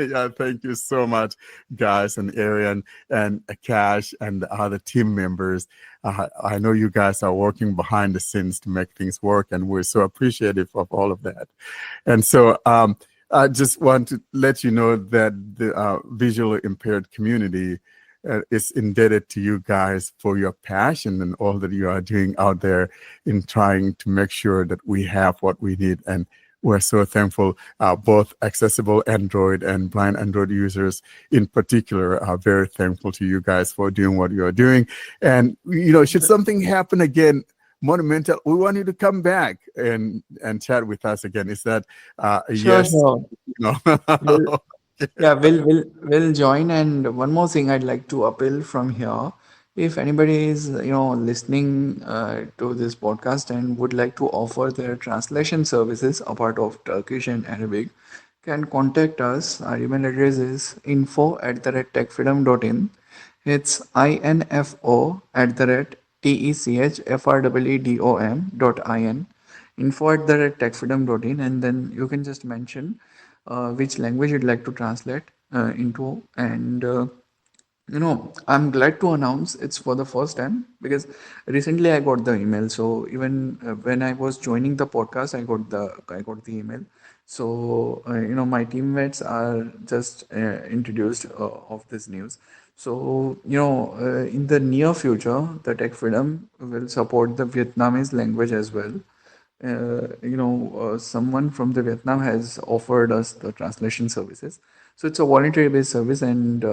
yeah, thank you so much, guys, and Arian and Akash and the other team members. I know you guys are working behind the scenes to make things work, and we're so appreciative of all of that. And so I just want to let you know that the visually impaired community is indebted to you guys for your passion and all that you are doing out there in trying to make sure that we have what we need. And we're so thankful, both accessible Android and blind Android users in particular are very thankful to you guys for doing what you are doing. And, should something happen again, Monumental, we want you to come back and chat with us again. Is that a Sure, yes? sure. No. We'll, yeah, we'll join. And one more thing I'd like to appeal from here. If anybody is, listening to this podcast and would like to offer their translation services apart of Turkish and Arabic, can contact us. Our email address is info@techfreedom.in. It's info@techfreedom.in, info@techfreedom.in, and then you can just mention which language you'd like to translate into. And I'm glad to announce it's for the first time because recently I got the email. So even when I was joining the podcast, I got the email. So my teammates are just introduced of this news. So in the near future, the Tech Freedom will support the Vietnamese language as well. Someone from the Vietnam has offered us the translation services. So it's a voluntary based service, and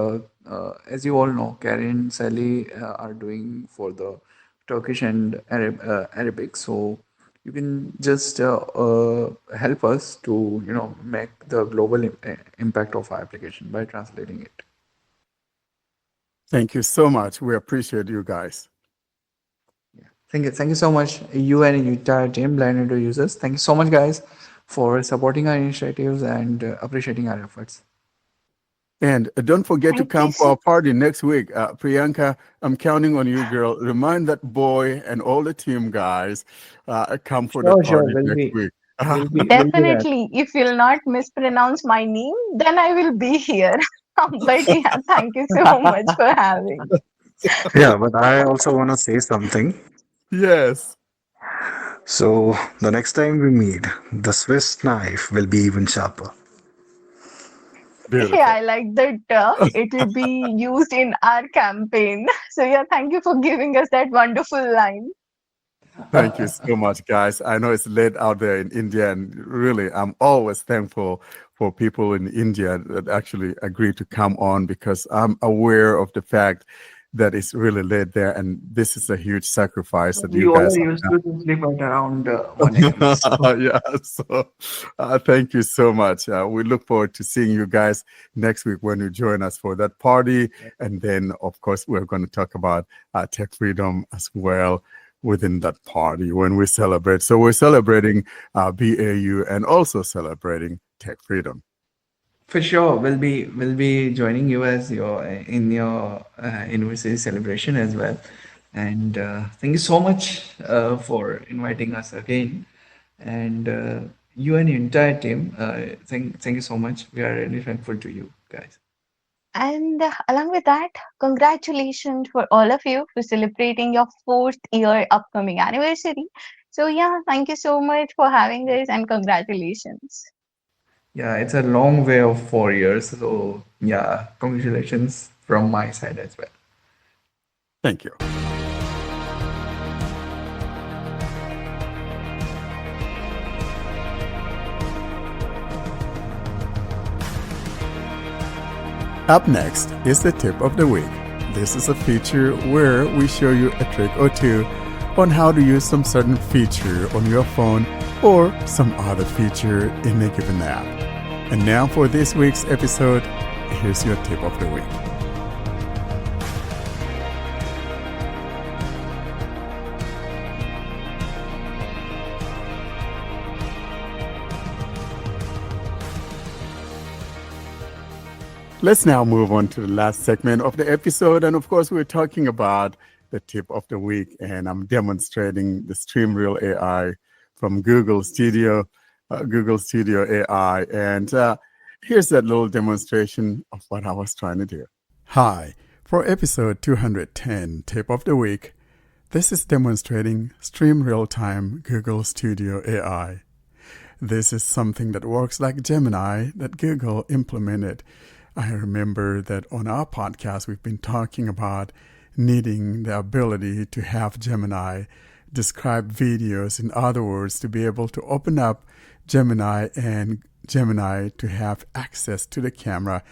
as you all know, Karen, Sally are doing for the Turkish and Arabic. So you can just help us to make the global impact of our application by translating it. Thank you so much. We appreciate you guys. Thank you so much, you and your entire team, Blind Indo users. Thank you so much, guys, for supporting our initiatives and appreciating our efforts. And don't forget to Thank you come for so our party next week. Priyanka, I'm counting on you, girl. Remind that boy and all the team guys, come for that Sure, sure. party next week. We'll be there. Definitely, if you'll not mispronounce my name, then I will be here. But yeah, thank you so much for having. Yeah, but I also want to say something. Yes. So the next time we meet, the Swiss knife will be even sharper. Yeah, Beautiful. I like that. It will be used in our campaign. So yeah, thank you for giving us that wonderful line. Thank you so much, guys. I know it's late out there in India, and really, I'm always thankful for people in India that actually agree to come on because I'm aware of the fact that it's really late there, and this is a huge sacrifice that We you all guys are have used done. to sleep at around 1 a.m. So Yeah, so thank you so much. We look forward to seeing you guys next week when you join us for that party. And then, of course, we're going to talk about tech freedom as well within that party when we celebrate. So we're celebrating BAU and also celebrating tech freedom. for sure, we'll be joining you as your in your university celebration as well. And thank you so much for inviting us again. And you and your entire team, thank you so much. We are really thankful to you guys. And along with that, congratulations for all of you for celebrating your fourth year upcoming anniversary. So yeah, thank you so much for having us and congratulations. Yeah, it's a long way of 4 years. So yeah, congratulations from my side as well. Thank you. Up next is the tip of the week. This is a feature where we show you a trick or two on how to use some certain feature on your phone or some other feature in a given app. And now for this week's episode, here's your tip of the week. Let's now move on to the last segment of the episode. And of course, we're talking about the tip of the week. And I'm demonstrating the Stream Real AI from Google Studio AI. And here's that little demonstration of what I was trying to do. Hi, for episode 210, tip of the week, this is demonstrating Stream Real-Time Google Studio AI. This is something that works like Gemini that Google implemented. I remember that on our podcast, we've been talking about needing the ability to have Gemini describe videos. In other words, to be able to open up Gemini and Gemini to have access to the camera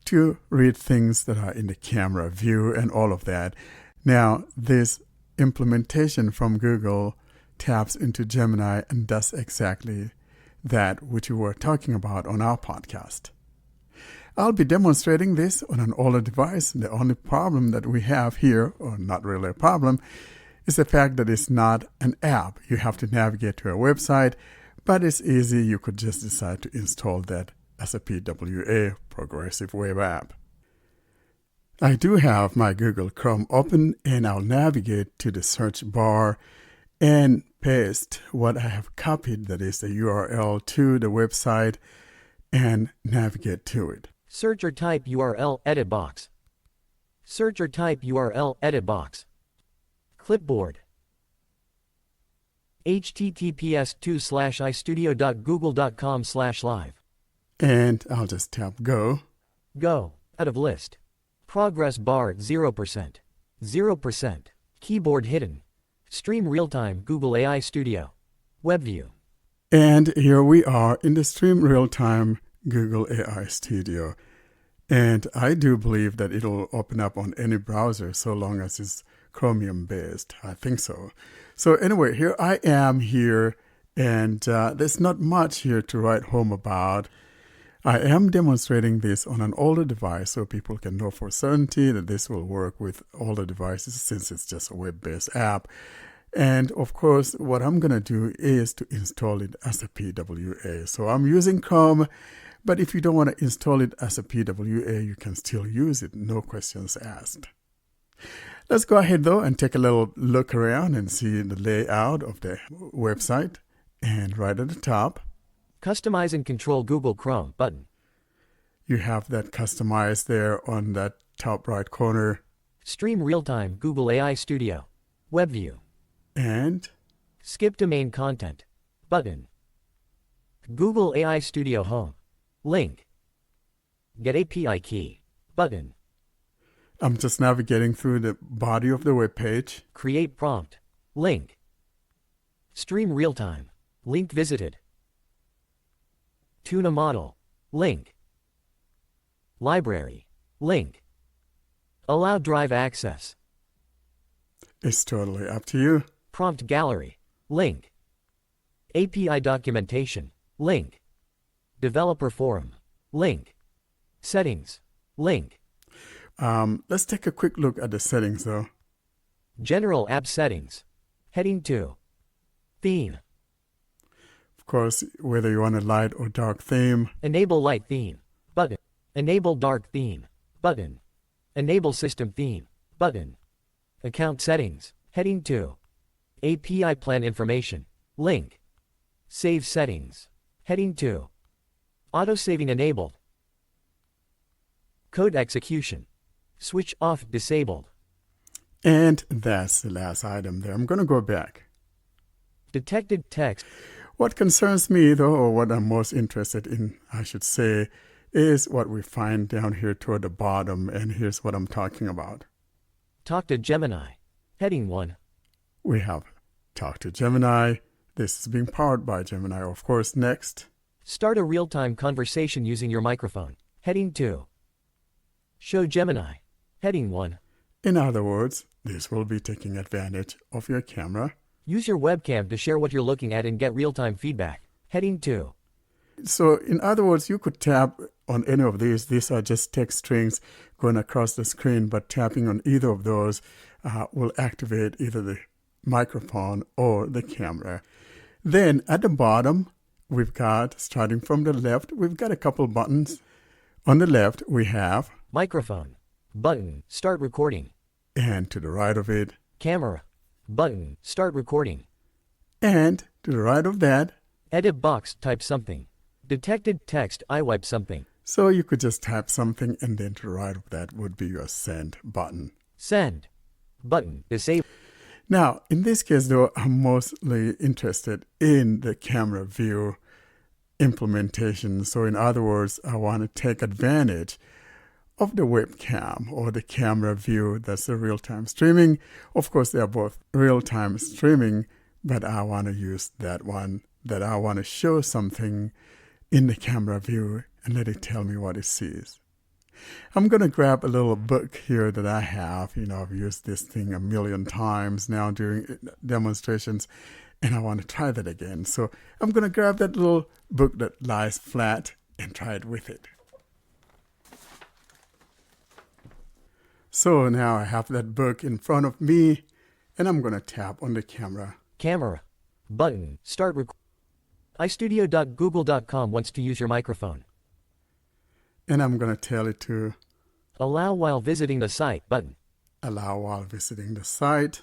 to read things that are in the camera view and all of that. Now, this implementation from Google taps into Gemini and does exactly that which we were talking about on our podcast. I'll be demonstrating this on an older device. The only problem that we have here, or not really a problem, is the fact that it's not an app. You have to navigate to a website, but it's easy. You could just decide to install that as a PWA, Progressive Web App. I do have my Google Chrome open, and I'll navigate to the search bar and paste what I have copied, that is the URL to the website, and navigate to it. Search or type URL edit box. Search or type URL edit box. Clipboard. https://istudio.google.com/live. And I'll just tap go. Go. Out of list. Progress bar 0%. 0%. Keyboard hidden. Stream real-time Google AI Studio. Web view. And here we are in the Stream Real-Time Google AI Studio. And I do believe that it'll open up on any browser so long as it's Chromium based. I think so. So anyway, here I am here, and there's not much here to write home about. I am demonstrating this on an older device so people can know for certainty that this will work with older devices since it's just a web-based app. And of course, what I'm going to do is to install it as a PWA. So I'm using Chrome, but if you don't want to install it as a PWA, you can still use it. No questions asked. Let's go ahead though and take a little look around and see the layout of the website. And right at the top, Customize and control Google Chrome button. you have that customized there on that top right corner. Stream real-time Google AI Studio. Web view. And Skip domain content button. Google AI Studio Home. Link. Get API key button. I'm just navigating through the body of the web page. Create prompt. Link. Stream real-time. Link visited. Tune a model. Link. Library. Link. Allow drive access. It's totally up to you. Prompt gallery. Link. API documentation. Link. Developer forum. Link. Settings. Link. Let's take a quick look at the settings though. General app settings. Heading 2. Theme. Of course, whether you want a light or dark theme. Enable light theme. Button. Enable dark theme. Button. Enable system theme. Button. Account settings. Heading 2. API plan information. Link. Save settings. Heading 2. Auto-saving enabled. Code execution. Switch off disabled. And that's the last item there. I'm going to go back. Detected text. What concerns me, though, or what I'm most interested in, I should say, is what we find down here toward the bottom, and here's what I'm talking about. Talk to Gemini. Heading 1. We have Talk to Gemini. This is being powered by Gemini, of course. Next, Start a real-time conversation using your microphone. Heading 2. Show Gemini. Heading 1. in other words, this will be taking advantage of your camera. Use your webcam to share what you're looking at and get real-time feedback. Heading 2. So in other words, you could tap on any of these. These are just text strings going across the screen, but tapping on either of those will activate either the microphone or the camera. Then at the bottom, we've got, starting from the left, we've got a couple buttons. On the left, we have, Microphone. Button. Start recording. and to the right of it, Camera. Button. Start recording. and to the right of that. Edit box. Type something. Detected text. I wipe something. So you could just type something, and then to the right of that would be your send button. Send. Button. Disable. Now, in this case, though, I'm mostly interested in the camera view implementation. So in other words, I want to take advantage of the webcam or the camera view. That's the real-time streaming. Of course, they are both real-time streaming, but I want to use that one, that I want to show something in the camera view and let it tell me what it sees. I'm going to grab a little book here that I have. You know, I've used this thing a million times now during demonstrations, and I want to try that again. So I'm going to grab that little book that lies flat and try it with it. So now I have that book in front of me, and I'm going to tap on the camera. Camera. Button. Start recording. iStudio.google.com wants to use your microphone. And I'm going to tell it to Allow while visiting the site. Button. allow while visiting the site.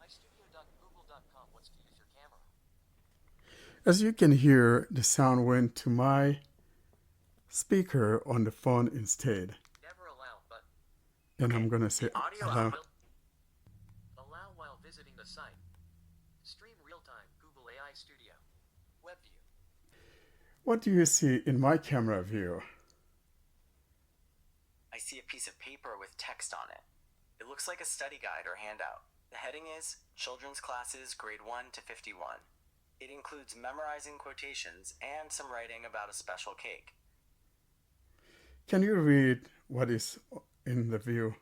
iStudio.google.com wants to use your camera. As you can hear, the sound went to my speaker on the phone instead. Never allow button. And I'm going to say Audio allow. output. Allow while visiting the site. Stream real-time Google AI Studio. Web view. What do you see in my camera view? I see a piece of paper with text on it. It looks like a study guide or handout. The heading is Children's Classes Grade 1 to 51. It includes memorizing quotations and some writing about a special cake. Can you read what is in the view?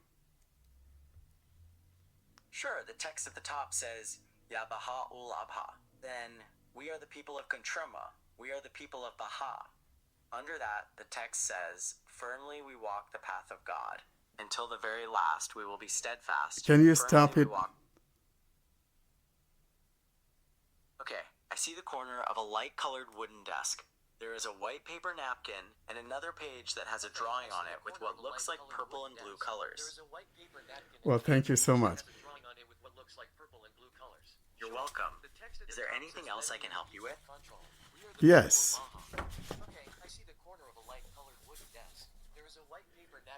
Sure, the text at the top says Ya Baha ul Abha. Then, we are the people of Controma. We are the people of Baha. Under that, the text says, firmly we walk the path of God. Until the very last, we will be steadfast. Can you Firmly stop we it? walk- Okay, I see the corner of a light-colored wooden desk. There is a white paper napkin and another page that has a drawing on it with what looks like purple and blue colors. Well, thank you so much. You're welcome. Is there anything else I can help you with? Yes.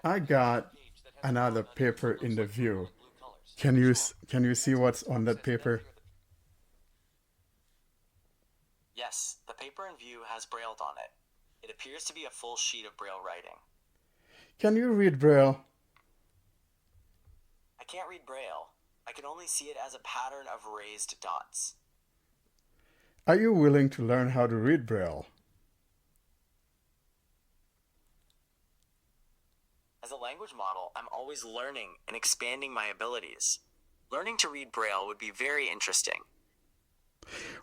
I got another paper in the view. Can you see what's on that paper? Yes, the paper in view has brailled on it. It appears to be a full sheet of braille writing. Can you read Braille? I can't read braille. I can only see it as a pattern of raised dots. Are you willing to learn how to read Braille? As a language model, I'm always learning and expanding my abilities. Learning to read braille would be very interesting.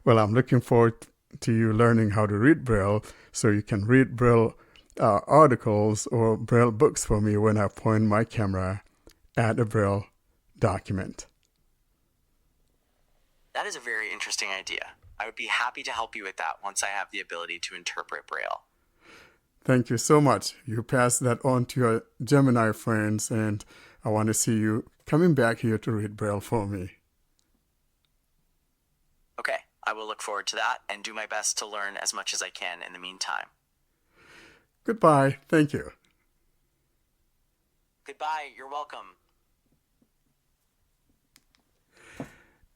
Well, I'm looking forward to you learning how to read Braille so you can read Braille articles or Braille books for me when I point my camera at a Braille document. That is a very interesting idea. I would be happy to help you with that once I have the ability to interpret braille. Thank you so much. You pass that on to your Gemini friends, and I want to see you coming back here to read Braille for me. Okay, I will look forward to that and do my best to learn as much as I can in the meantime. Goodbye. Thank you. Goodbye, you're welcome.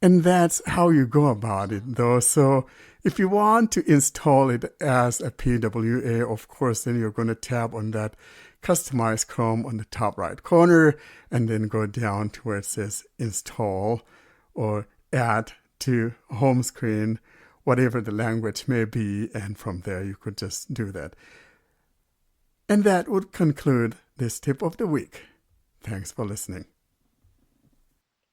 And that's how you go about it, though. So if you want to install it as a PWA, of course, then you're going to tap on that Customize Chrome on the top right corner, and then go down to where it says Install or Add to Home Screen, whatever the language may be. And from there, you could just do that. And that would conclude this tip of the week. Thanks for listening.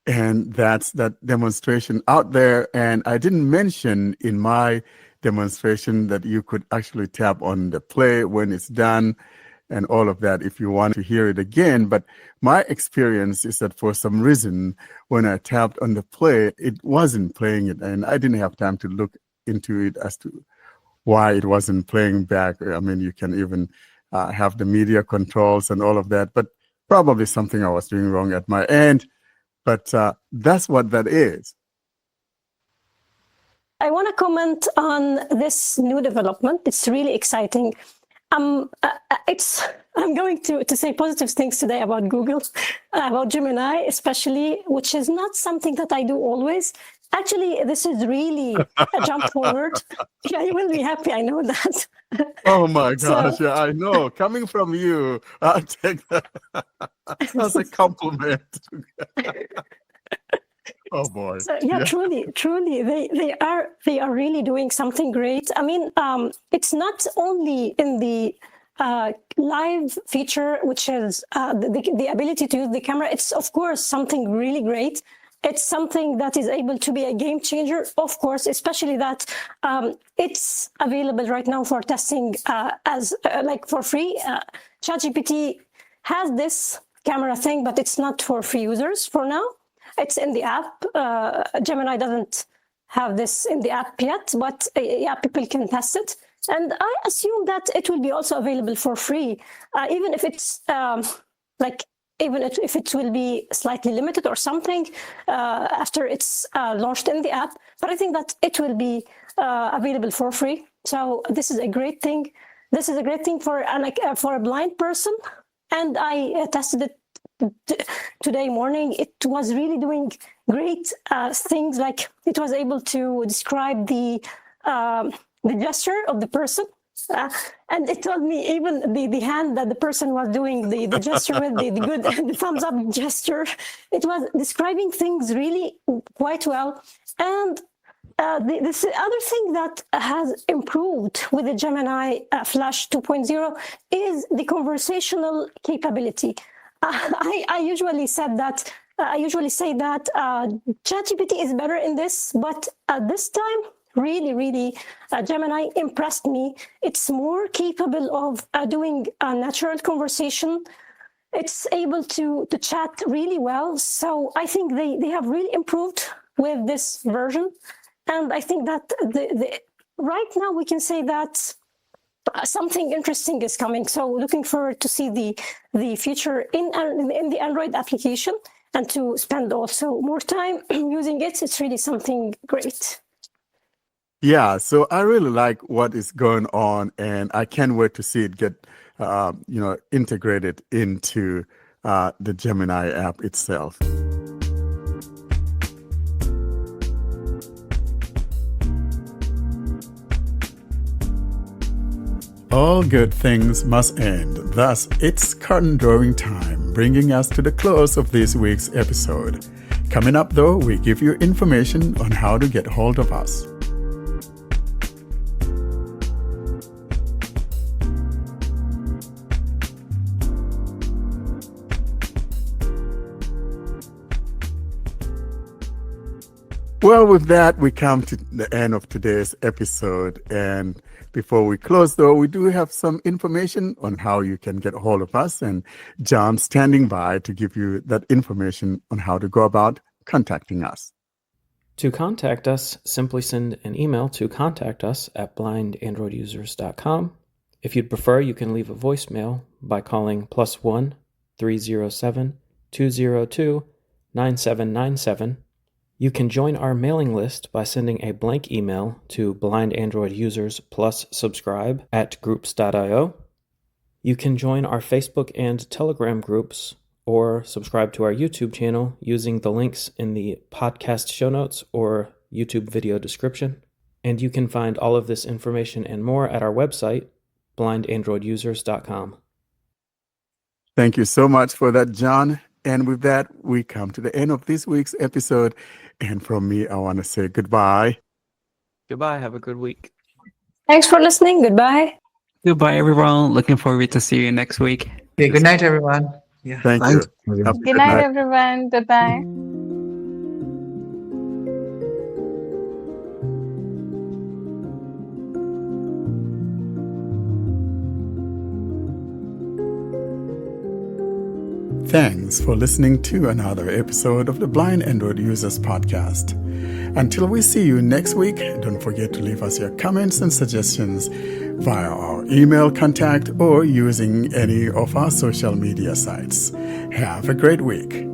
And that's that demonstration out there. And I didn't mention in my demonstration that you could actually tap on the play when it's done and all of that if you want to hear it again. But my experience is that for some reason, when I tapped on the play, it wasn't playing it. And I didn't have time to look into it as to why it wasn't playing back. I mean, you can even have the media controls and all of that, but probably something I was doing wrong at my end. But that's what that is. I want to comment on this new development. It's really exciting. I'm going to say positive things today about Google, about Gemini especially, which is not something that I do always. Actually, this is really a jump forward. Yeah, you will be happy, I know that. Oh my gosh, So- yeah, I know. Coming from you, I'll take that as a compliment. Oh boy. So, yeah, truly, they are really doing something great. I mean, it's not only in the live feature, which is the ability to use the camera. It's of course something really great. It's something that is able to be a game changer, of course, especially that it's available right now for testing as like for free. ChatGPT has this camera thing, but it's not for free users for now. It's in the app. Gemini doesn't have this in the app yet, but yeah, people can test it. And I assume that it will be also available for free, even if it's even if it will be slightly limited or something after it's launched in the app. But I think that it will be available for free. So this is a great thing. This is a great thing for a blind person. And I tested it today morning. It was really doing great things, like it was able to describe the gesture of the person. And it told me even the hand that the person was doing the gesture with, the good the thumbs up gesture. It was describing things really quite well. And this other thing that has improved with the Gemini Flash 2.0 is the conversational capability. I usually say that ChatGPT is better in this, but this time, really, Gemini impressed me. It's more capable of doing a natural conversation. It's able to chat really well. So I think they have really improved with this version. And I think that right now we can say that something interesting is coming. So looking forward to see the future in the Android application and to spend also more time using it. It's really something great. Yeah, so I really like what is going on, and I can't wait to see it get, integrated into the Gemini app itself. All good things must end. Thus, it's curtain drawing time, bringing us to the close of this week's episode. Coming up, though, we give you information on how to get hold of us. Well, with that, we come to the end of today's episode. And before we close, though, we do have some information on how you can get a hold of us. And John's standing by to give you that information on how to go about contacting us. To contact us, simply send an email to contactus@blindandroidusers.com. If you'd prefer, you can leave a voicemail by calling +1 307 202 9797. You can join our mailing list by sending a blank email to Blind Android Users plus subscribe @groups.io. You can join our Facebook and Telegram groups or subscribe to our YouTube channel using the links in the podcast show notes or YouTube video description. And you can find all of this information and more at our website, blindandroidusers.com. Thank you so much for that, John. And with that, we come to the end of this week's episode. And from me, I want to say goodbye. Goodbye. Have a good week. Thanks for listening. Goodbye. Goodbye, everyone. Looking forward to see you next week. Okay, good night, everyone. Yeah. Thank Thanks. you. Have a Good night, everyone. Bye-bye. Thanks for listening to another episode of the Blind Android Users Podcast. Until we see you next week, don't forget to leave us your comments and suggestions via our email contact or using any of our social media sites. Have a great week.